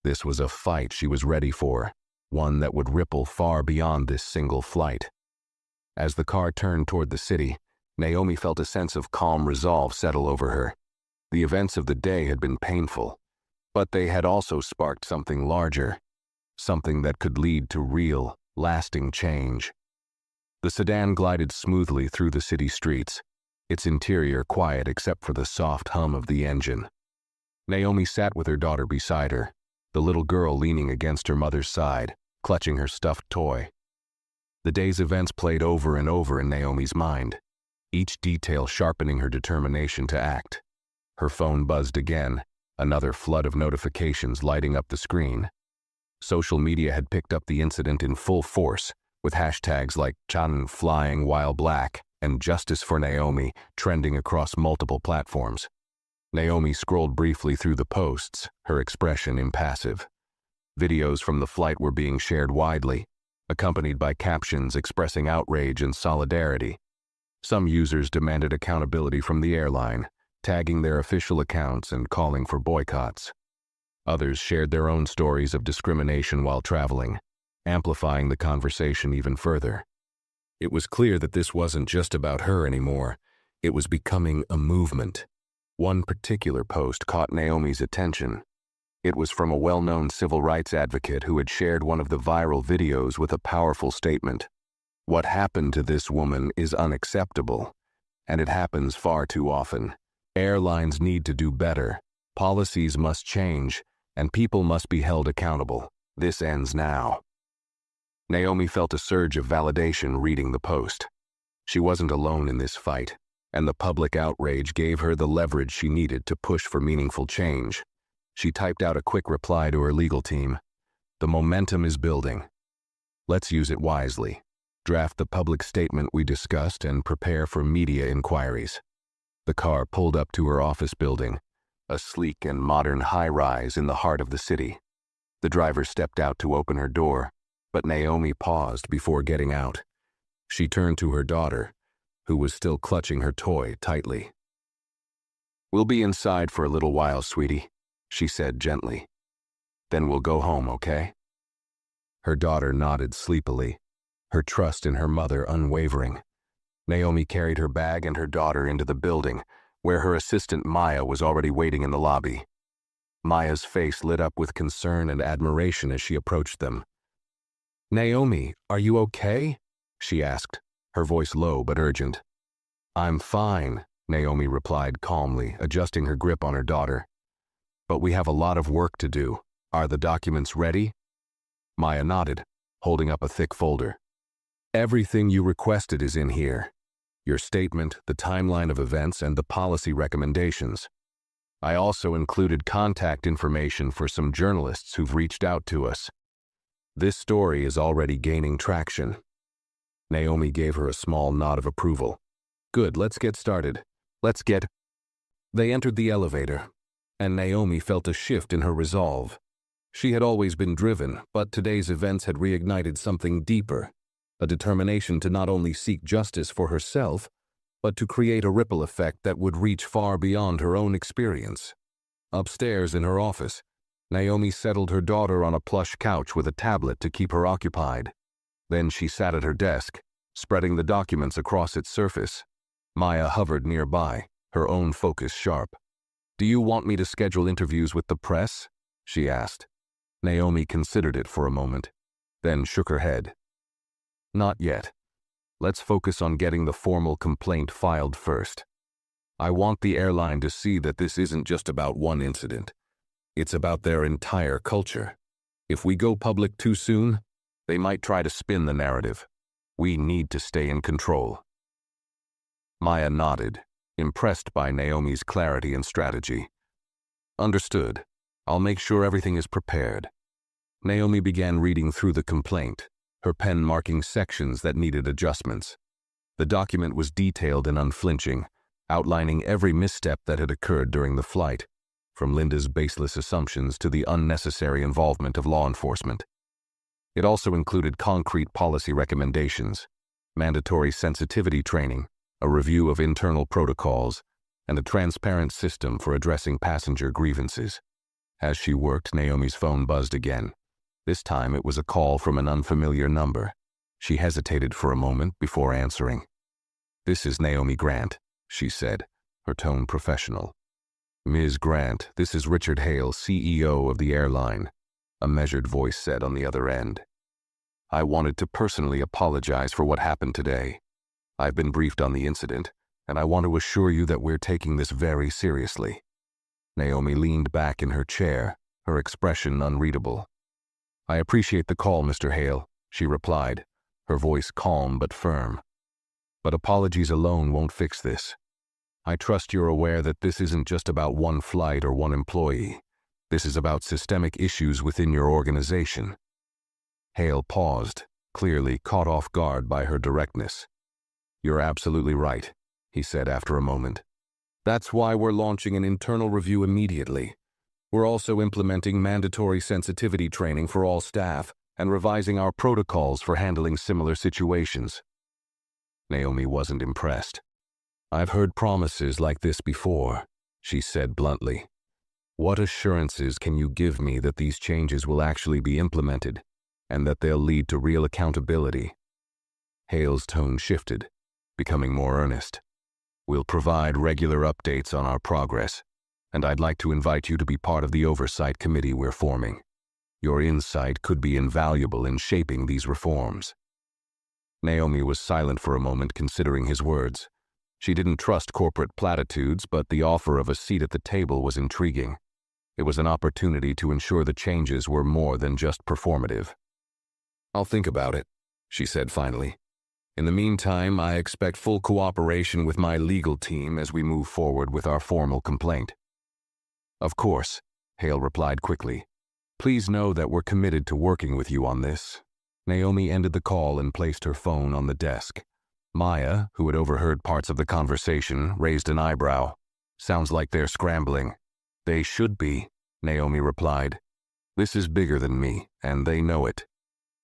This was a fight she was ready for, one that would ripple far beyond this single flight. As the car turned toward the city, Naomi felt a sense of calm resolve settle over her. The events of the day had been painful, but they had also sparked something larger, something that could lead to real, lasting change. The sedan glided smoothly through the city streets, its interior quiet except for the soft hum of the engine. Naomi sat with her daughter beside her, the little girl leaning against her mother's side, clutching her stuffed toy. The day's events played over and over in Naomi's mind, each detail sharpening her determination to act. Her phone buzzed again, another flood of notifications lighting up the screen. Social media had picked up the incident in full force, with hashtags like Chan flying while black and Justice for Naomi trending across multiple platforms. Naomi scrolled briefly through the posts, her expression impassive. Videos from the flight were being shared widely, accompanied by captions expressing outrage and solidarity. Some users demanded accountability from the airline, tagging their official accounts and calling for boycotts. Others shared their own stories of discrimination while traveling, amplifying the conversation even further. It was clear that this wasn't just about her anymore. It was becoming a movement. One particular post caught Naomi's attention. It was from a well-known civil rights advocate who had shared one of the viral videos with a powerful statement. "What happened to this woman is unacceptable, and it happens far too often. Airlines need to do better. Policies must change, and people must be held accountable. This ends now." Naomi felt a surge of validation reading the post. She wasn't alone in this fight, and the public outrage gave her the leverage she needed to push for meaningful change. She typed out a quick reply to her legal team. "The momentum is building. Let's use it wisely. Draft the public statement we discussed and prepare for media inquiries." The car pulled up to her office building, a sleek and modern high-rise in the heart of the city. The driver stepped out to open her door, but Naomi paused before getting out. She turned to her daughter, who was still clutching her toy tightly. "We'll be inside for a little while, sweetie," she said gently. "Then we'll go home, okay?" Her daughter nodded sleepily, her trust in her mother unwavering. Naomi carried her bag and her daughter into the building, where her assistant Maya was already waiting in the lobby. Maya's face lit up with concern and admiration as she approached them. "Naomi, are you okay?" she asked, her voice low but urgent. "I'm fine," Naomi replied calmly, adjusting her grip on her daughter. "But we have a lot of work to do. Are the documents ready?" Maya nodded, holding up a thick folder. "Everything you requested is in here. Your statement, the timeline of events, and the policy recommendations. I also included contact information for some journalists who've reached out to us. This story is already gaining traction." Naomi gave her a small nod of approval. "Good, let's get started. They entered the elevator, and Naomi felt a shift in her resolve. She had always been driven, but today's events had reignited something deeper, a determination to not only seek justice for herself, but to create a ripple effect that would reach far beyond her own experience. Upstairs in her office, Naomi settled her daughter on a plush couch with a tablet to keep her occupied. Then she sat at her desk, spreading the documents across its surface. Maya hovered nearby, her own focus sharp. "Do you want me to schedule interviews with the press?" she asked. Naomi considered it for a moment, then shook her head. "Not yet. Let's focus on getting the formal complaint filed first. I want the airline to see that this isn't just about one incident. It's about their entire culture. If we go public too soon, they might try to spin the narrative. We need to stay in control." Maya nodded, impressed by Naomi's clarity and strategy. "Understood. I'll make sure everything is prepared." Naomi began reading through the complaint, her pen marking sections that needed adjustments. The document was detailed and unflinching, outlining every misstep that had occurred during the flight, from Linda's baseless assumptions to the unnecessary involvement of law enforcement. It also included concrete policy recommendations, mandatory sensitivity training, a review of internal protocols, and a transparent system for addressing passenger grievances. As she worked, Naomi's phone buzzed again. This time it was a call from an unfamiliar number. She hesitated for a moment before answering. "This is Naomi Grant," she said, her tone professional. "Ms. Grant, this is Richard Hale, CEO of the airline," a measured voice said on the other end. "I wanted to personally apologize for what happened today. I've been briefed on the incident, and I want to assure you that we're taking this very seriously." Naomi leaned back in her chair, her expression unreadable. "I appreciate the call, Mr. Hale," she replied, her voice calm but firm. "But apologies alone won't fix this. I trust you're aware that this isn't just about one flight or one employee. This is about systemic issues within your organization." Hale paused, clearly caught off guard by her directness. "You're absolutely right," he said after a moment. "That's why we're launching an internal review immediately. We're also implementing mandatory sensitivity training for all staff and revising our protocols for handling similar situations. Naomi wasn't impressed. I've heard promises like this before, she said bluntly. What assurances can you give me that these changes will actually be implemented and that they'll lead to real accountability? Hale's tone shifted, becoming more earnest. We'll provide regular updates on our progress, and I'd like to invite you to be part of the oversight committee we're forming. Your insight could be invaluable in shaping these reforms. Naomi was silent for a moment, considering his words. She didn't trust corporate platitudes, but the offer of a seat at the table was intriguing. It was an opportunity to ensure the changes were more than just performative. I'll think about it, she said finally. In the meantime, I expect full cooperation with my legal team as we move forward with our formal complaint. Of course, Hale replied quickly. Please know that we're committed to working with you on this. Naomi ended the call and placed her phone on the desk. Maya, who had overheard parts of the conversation, raised an eyebrow. Sounds like they're scrambling. They should be, Naomi replied. This is bigger than me, and they know it.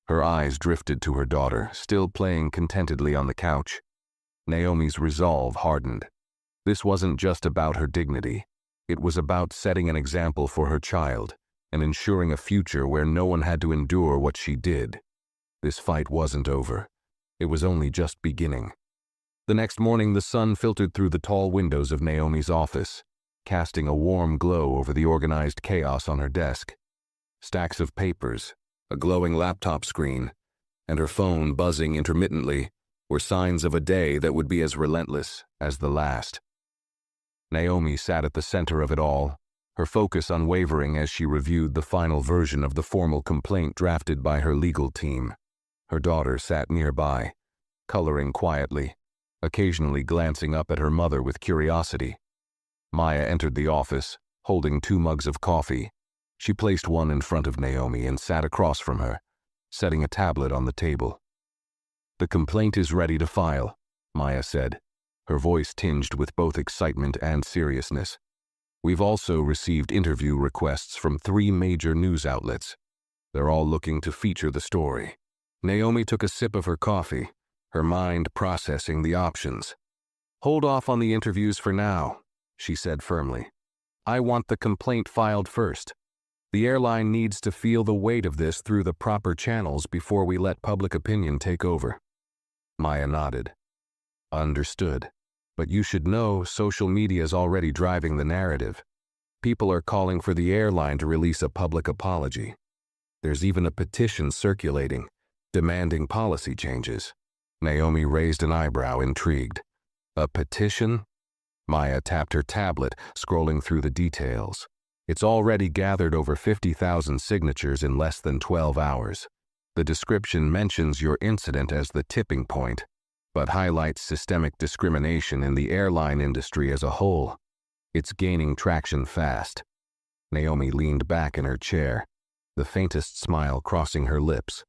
Her eyes drifted to her daughter, still playing contentedly on the couch. Naomi's resolve hardened. This wasn't just about her dignity. It was about setting an example for her child and ensuring a future where no one had to endure what she did. This fight wasn't over. It was only just beginning. The next morning, the sun filtered through the tall windows of Naomi's office, casting a warm glow over the organized chaos on her desk. Stacks of papers, a glowing laptop screen, and her phone buzzing intermittently were signs of a day that would be as relentless as the last. Naomi sat at the center of it all, her focus unwavering as she reviewed the final version of the formal complaint drafted by her legal team. Her daughter sat nearby, coloring quietly, occasionally glancing up at her mother with curiosity. Maya entered the office, holding 2 mugs of coffee. She placed one in front of Naomi and sat across from her, setting a tablet on the table. The complaint is ready to file, Maya said, her voice tinged with both excitement and seriousness. We've also received interview requests from 3 major news outlets. They're all looking to feature the story. Naomi took a sip of her coffee, her mind processing the options. Hold off on the interviews for now, she said firmly. I want the complaint filed first. The airline needs to feel the weight of this through the proper channels before we let public opinion take over. Maya nodded. Understood. But you should know social media is already driving the narrative. People are calling for the airline to release a public apology. There's even a petition circulating, demanding policy changes. Naomi raised an eyebrow, intrigued. A petition? Maya tapped her tablet, scrolling through the details. It's already gathered over 50,000 signatures in less than 12 hours. The description mentions your incident as the tipping point, but highlights systemic discrimination in the airline industry as a whole. It's gaining traction fast. Naomi leaned back in her chair, the faintest smile crossing her lips.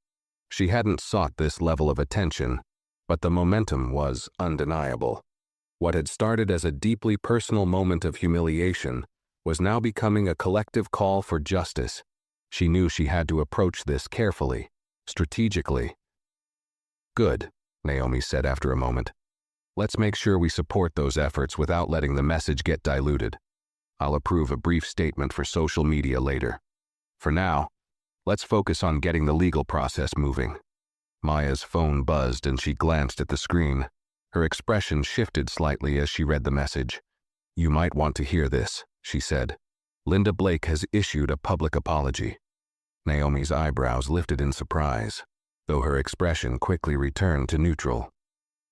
She hadn't sought this level of attention, but the momentum was undeniable. What had started as a deeply personal moment of humiliation was now becoming a collective call for justice. She knew she had to approach this carefully, strategically. Good, Naomi said after a moment. Let's make sure we support those efforts without letting the message get diluted. I'll approve a brief statement for social media later. For now, let's focus on getting the legal process moving. Maya's phone buzzed and she glanced at the screen. Her expression shifted slightly as she read the message. You might want to hear this, she said. Linda Blake has issued a public apology. Naomi's eyebrows lifted in surprise, though her expression quickly returned to neutral.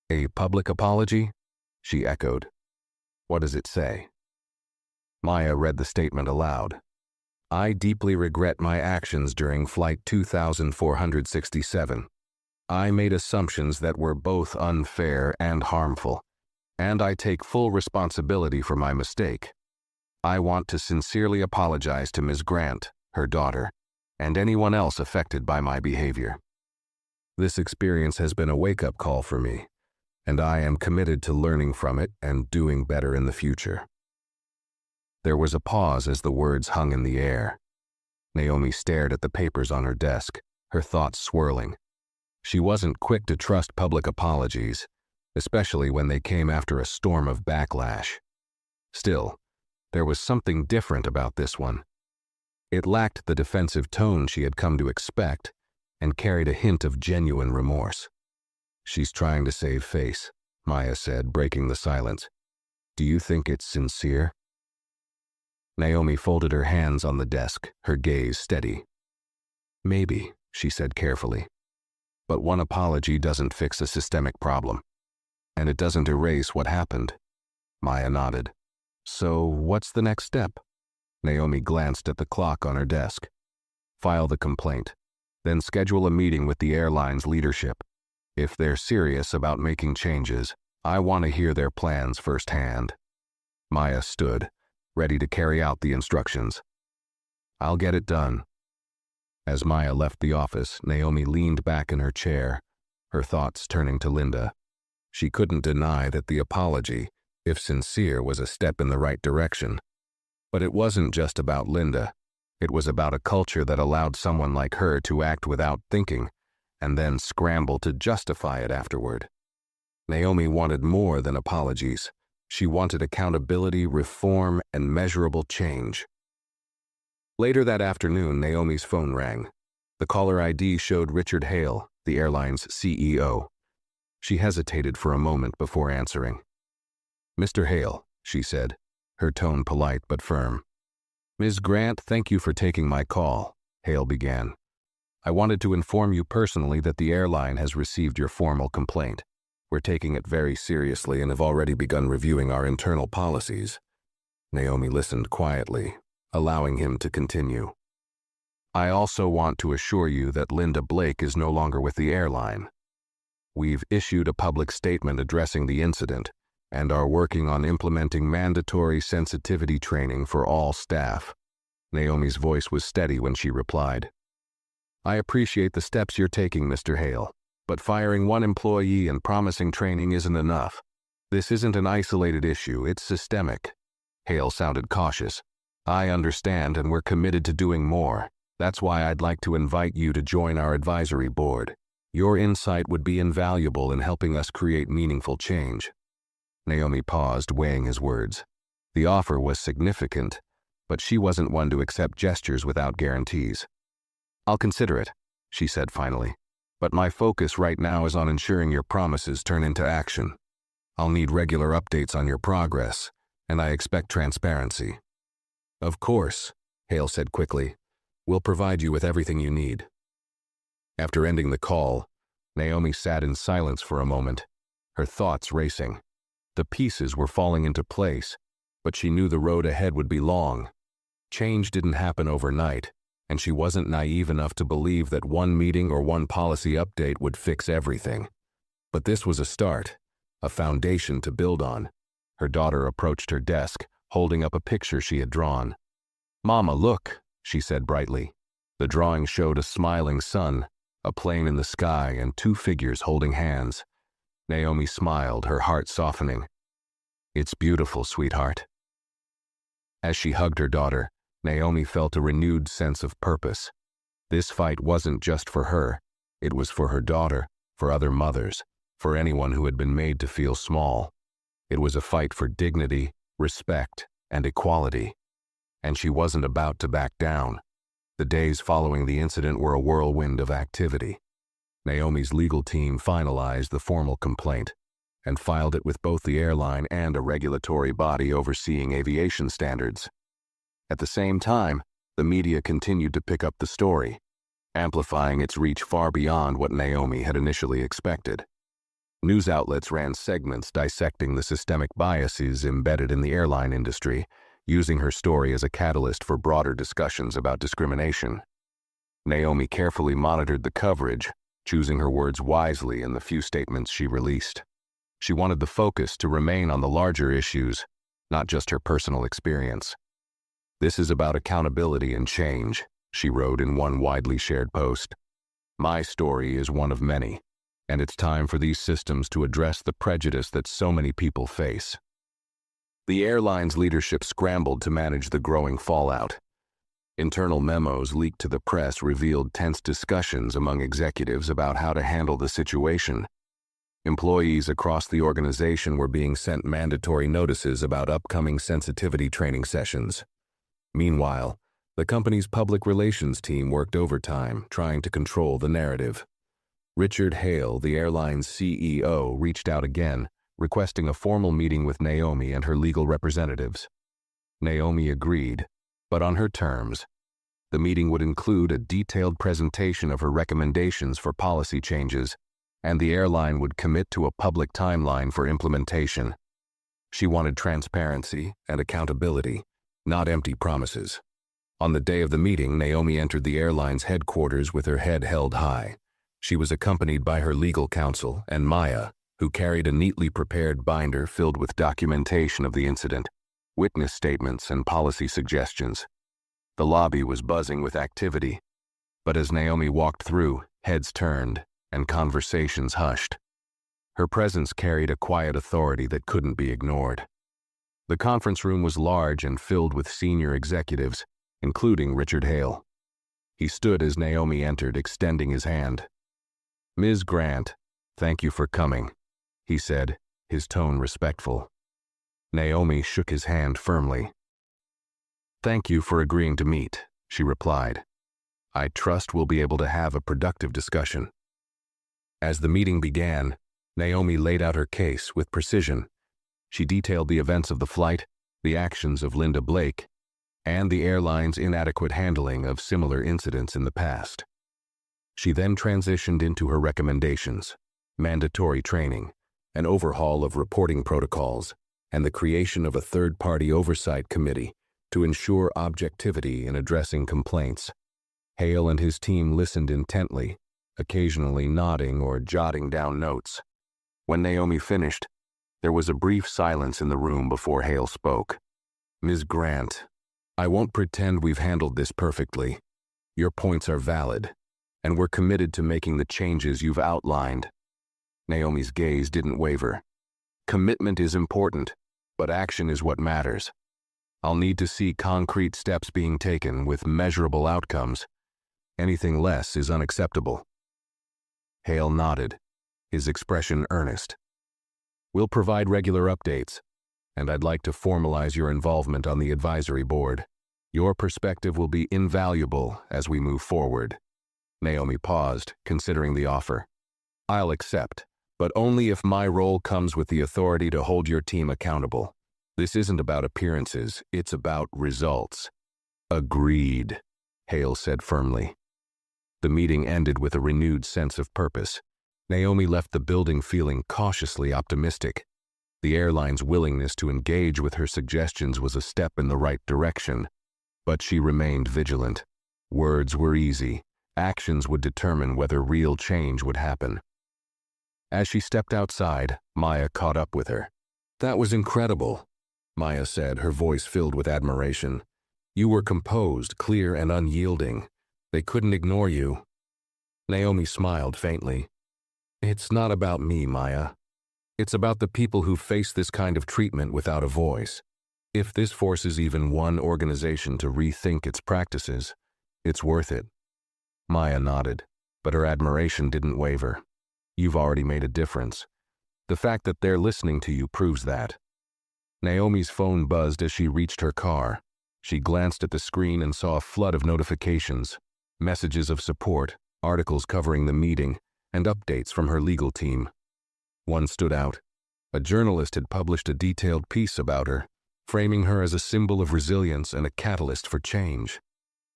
A public apology? She echoed. What does it say? Maya read the statement aloud. I deeply regret my actions during Flight 2467. I made assumptions that were both unfair and harmful, and I take full responsibility for my mistake. I want to sincerely apologize to Ms. Grant, her daughter, and anyone else affected by my behavior. This experience has been a wake-up call for me, and I am committed to learning from it and doing better in the future. There was a pause as the words hung in the air. Naomi stared at the papers on her desk, her thoughts swirling. She wasn't quick to trust public apologies, especially when they came after a storm of backlash. Still, there was something different about this one. It lacked the defensive tone she had come to expect and carried a hint of genuine remorse. "She's trying to save face," Maya said, breaking the silence. "Do you think it's sincere?" Naomi folded her hands on the desk, her gaze steady. "Maybe," she said carefully. "But one apology doesn't fix a systemic problem. And it doesn't erase what happened." Maya nodded. "So what's the next step?" Naomi glanced at the clock on her desk. "File the complaint. Then schedule a meeting with the airline's leadership. If they're serious about making changes, I want to hear their plans firsthand." Maya stood, ready to carry out the instructions. "I'll get it done." As Maya left the office, Naomi leaned back in her chair, her thoughts turning to Linda. She couldn't deny that the apology, if sincere, was a step in the right direction. But it wasn't just about Linda. It was about a culture that allowed someone like her to act without thinking, and then scramble to justify it afterward. Naomi wanted more than apologies. She wanted accountability, reform, and measurable change. Later that afternoon, Naomi's phone rang. The caller ID showed Richard Hale, the airline's CEO. She hesitated for a moment before answering. "Mr. Hale," she said, her tone polite but firm. "Ms. Grant, thank you for taking my call," Hale began. "I wanted to inform you personally that the airline has received your formal complaint. We're taking it very seriously and have already begun reviewing our internal policies." Naomi listened quietly, allowing him to continue. "I also want to assure you that Linda Blake is no longer with the airline. We've issued a public statement addressing the incident and are working on implementing mandatory sensitivity training for all staff." Naomi's voice was steady when she replied. "I appreciate the steps you're taking, Mr. Hale, but firing one employee and promising training isn't enough. This isn't an isolated issue, it's systemic." Hale sounded cautious. "I understand, and we're committed to doing more. That's why I'd like to invite you to join our advisory board. Your insight would be invaluable in helping us create meaningful change." Naomi paused, weighing his words. The offer was significant, but she wasn't one to accept gestures without guarantees. "I'll consider it," she said finally, "but my focus right now is on ensuring your promises turn into action. I'll need regular updates on your progress, and I expect transparency." "Of course," Hale said quickly. "We'll provide you with everything you need." After ending the call, Naomi sat in silence for a moment, her thoughts racing. The pieces were falling into place, but she knew the road ahead would be long. Change didn't happen overnight, and she wasn't naive enough to believe that one meeting or one policy update would fix everything. But this was a start, a foundation to build on. Her daughter approached her desk, holding up a picture she had drawn. "Mama, look," she said brightly. The drawing showed a smiling sun, a plane in the sky, and two figures holding hands. Naomi smiled, her heart softening. "It's beautiful, sweetheart." As she hugged her daughter, Naomi felt a renewed sense of purpose. This fight wasn't just for her. It was for her daughter, for other mothers, for anyone who had been made to feel small. It was a fight for dignity, respect, and equality. And she wasn't about to back down. The days following the incident were a whirlwind of activity. Naomi's legal team finalized the formal complaint and filed it with both the airline and a regulatory body overseeing aviation standards. At the same time, the media continued to pick up the story, amplifying its reach far beyond what Naomi had initially expected. News outlets ran segments dissecting the systemic biases embedded in the airline industry, using her story as a catalyst for broader discussions about discrimination. Naomi carefully monitored the coverage, choosing her words wisely in the few statements she released. She wanted the focus to remain on the larger issues, not just her personal experience. "This is about accountability and change," she wrote in one widely shared post. "My story is one of many, and it's time for these systems to address the prejudice that so many people face." The airline's leadership scrambled to manage the growing fallout. Internal memos leaked to the press revealed tense discussions among executives about how to handle the situation. Employees across the organization were being sent mandatory notices about upcoming sensitivity training sessions. Meanwhile, the company's public relations team worked overtime, trying to control the narrative. Richard Hale, the airline's CEO, reached out again, requesting a formal meeting with Naomi and her legal representatives. Naomi agreed, but on her terms. The meeting would include a detailed presentation of her recommendations for policy changes, and the airline would commit to a public timeline for implementation. She wanted transparency and accountability, not empty promises. On the day of the meeting, Naomi entered the airline's headquarters with her head held high. She was accompanied by her legal counsel and Maya, who carried a neatly prepared binder filled with documentation of the incident, witness statements, and policy suggestions. The lobby was buzzing with activity, but as Naomi walked through, heads turned and conversations hushed. Her presence carried a quiet authority that couldn't be ignored. The conference room was large and filled with senior executives, including Richard Hale. He stood as Naomi entered, extending his hand. "Ms. Grant, thank you for coming," he said, his tone respectful. Naomi shook his hand firmly. "Thank you for agreeing to meet," she replied. "I trust we'll be able to have a productive discussion." As the meeting began, Naomi laid out her case with precision. She detailed the events of the flight, the actions of Linda Blake, and the airline's inadequate handling of similar incidents in the past. She then transitioned into her recommendations: mandatory training, an overhaul of reporting protocols, and the creation of a third-party oversight committee to ensure objectivity in addressing complaints. Hale and his team listened intently, occasionally nodding or jotting down notes. When Naomi finished, there was a brief silence in the room before Hale spoke. "Ms. Grant, I won't pretend we've handled this perfectly. Your points are valid, and we're committed to making the changes you've outlined." Naomi's gaze didn't waver. "Commitment is important, but action is what matters. I'll need to see concrete steps being taken with measurable outcomes. Anything less is unacceptable." Hale nodded, his expression earnest. "We'll provide regular updates, and I'd like to formalize your involvement on the advisory board. Your perspective will be invaluable as we move forward." Naomi paused, considering the offer. "I'll accept, but only if my role comes with the authority to hold your team accountable. This isn't about appearances, it's about results." "Agreed," Hale said firmly. The meeting ended with a renewed sense of purpose. Naomi left the building feeling cautiously optimistic. The airline's willingness to engage with her suggestions was a step in the right direction, but she remained vigilant. Words were easy. Actions would determine whether real change would happen. As she stepped outside, Maya caught up with her. "That was incredible," Maya said, her voice filled with admiration. "You were composed, clear, and unyielding. They couldn't ignore you." Naomi smiled faintly. "It's not about me, Maya. It's about the people who face this kind of treatment without a voice. If this forces even one organization to rethink its practices, it's worth it." Maya nodded, but her admiration didn't waver. "You've already made a difference. The fact that they're listening to you proves that." Naomi's phone buzzed as she reached her car. She glanced at the screen and saw a flood of notifications, messages of support, articles covering the meeting, and updates from her legal team. One stood out. A journalist had published a detailed piece about her, framing her as a symbol of resilience and a catalyst for change.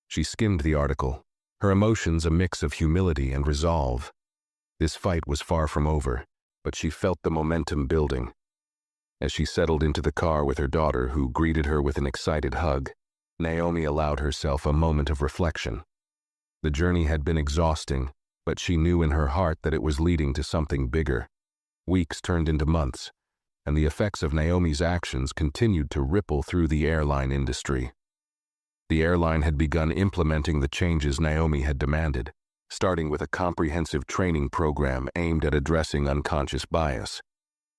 She skimmed the article, her emotions a mix of humility and resolve. This fight was far from over, but she felt the momentum building. As she settled into the car with her daughter, who greeted her with an excited hug, Naomi allowed herself a moment of reflection. The journey had been exhausting, but she knew in her heart that it was leading to something bigger. Weeks turned into months, and the effects of Naomi's actions continued to ripple through the airline industry. The airline had begun implementing the changes Naomi had demanded, starting with a comprehensive training program aimed at addressing unconscious bias.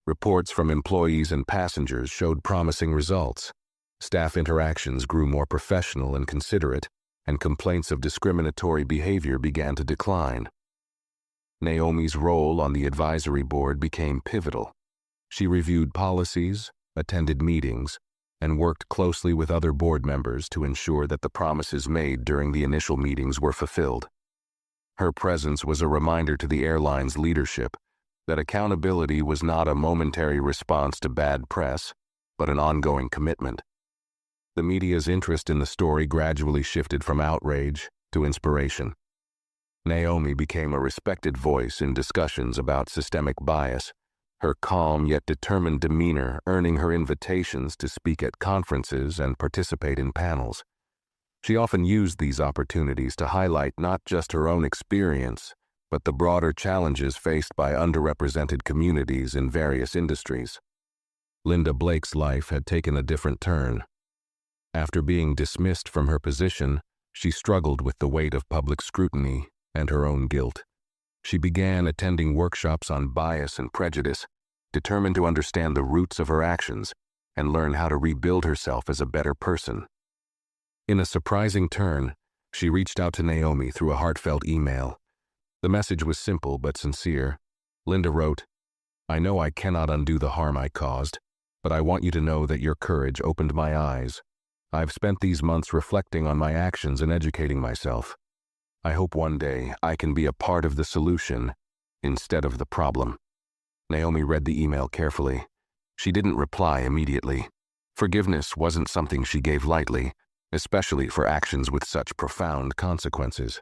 Reports from employees and passengers showed promising results. Staff interactions grew more professional and considerate, and complaints of discriminatory behavior began to decline. Naomi's role on the advisory board became pivotal. She reviewed policies, attended meetings, and worked closely with other board members to ensure that the promises made during the initial meetings were fulfilled. Her presence was a reminder to the airline's leadership that accountability was not a momentary response to bad press, but an ongoing commitment. The media's interest in the story gradually shifted from outrage to inspiration. Naomi became a respected voice in discussions about systemic bias, her calm yet determined demeanor earning her invitations to speak at conferences and participate in panels. She often used these opportunities to highlight not just her own experience, but the broader challenges faced by underrepresented communities in various industries. Linda Blake's life had taken a different turn. After being dismissed from her position, she struggled with the weight of public scrutiny and her own guilt. She began attending workshops on bias and prejudice, determined to understand the roots of her actions and learn how to rebuild herself as a better person. In a surprising turn, she reached out to Naomi through a heartfelt email. The message was simple but sincere. Linda wrote, "I know I cannot undo the harm I caused, but I want you to know that your courage opened my eyes. I've spent these months reflecting on my actions and educating myself. I hope one day I can be a part of the solution instead of the problem." Naomi read the email carefully. She didn't reply immediately. Forgiveness wasn't something she gave lightly, especially for actions with such profound consequences.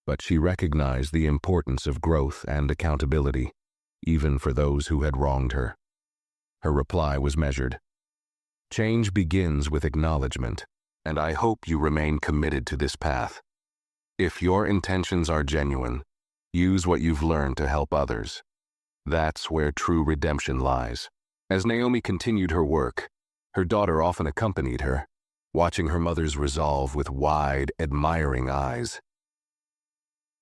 But she recognized the importance of growth and accountability, even for those who had wronged her. Her reply was measured. "Change begins with acknowledgement, and I hope you remain committed to this path. If your intentions are genuine, use what you've learned to help others. That's where true redemption lies." As Naomi continued her work, her daughter often accompanied her, watching her mother's resolve with wide, admiring eyes.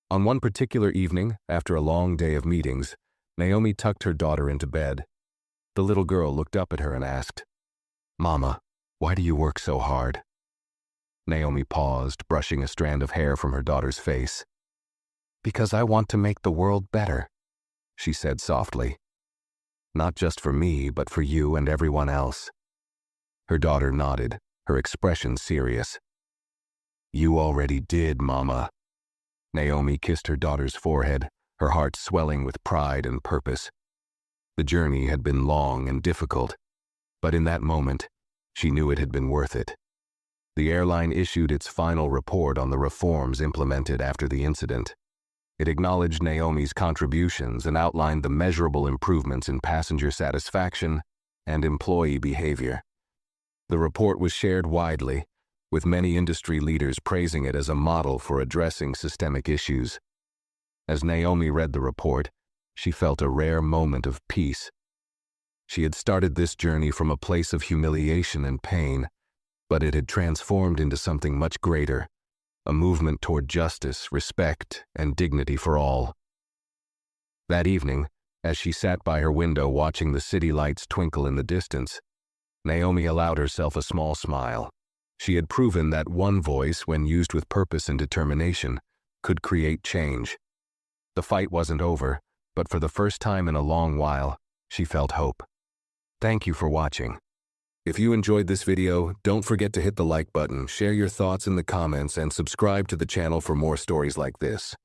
On one particular evening, after a long day of meetings, Naomi tucked her daughter into bed. The little girl looked up at her and asked, "Mama, why do you work so hard?" Naomi paused, brushing a strand of hair from her daughter's face. "Because I want to make the world better," she said softly. "Not just for me, but for you and everyone else." Her daughter nodded, her expression serious. "You already did, Mama." Naomi kissed her daughter's forehead, her heart swelling with pride and purpose. The journey had been long and difficult, but in that moment, she knew it had been worth it. The airline issued its final report on the reforms implemented after the incident. It acknowledged Naomi's contributions and outlined the measurable improvements in passenger satisfaction and employee behavior. The report was shared widely, with many industry leaders praising it as a model for addressing systemic issues. As Naomi read the report, she felt a rare moment of peace. She had started this journey from a place of humiliation and pain, but it had transformed into something much greater, a movement toward justice, respect, and dignity for all. That evening, as she sat by her window watching the city lights twinkle in the distance, Naomi allowed herself a small smile. She had proven that one voice, when used with purpose and determination, could create change. The fight wasn't over, but for the first time in a long while, she felt hope. Thank you for watching. If you enjoyed this video, don't forget to hit the like button, share your thoughts in the comments, and subscribe to the channel for more stories like this.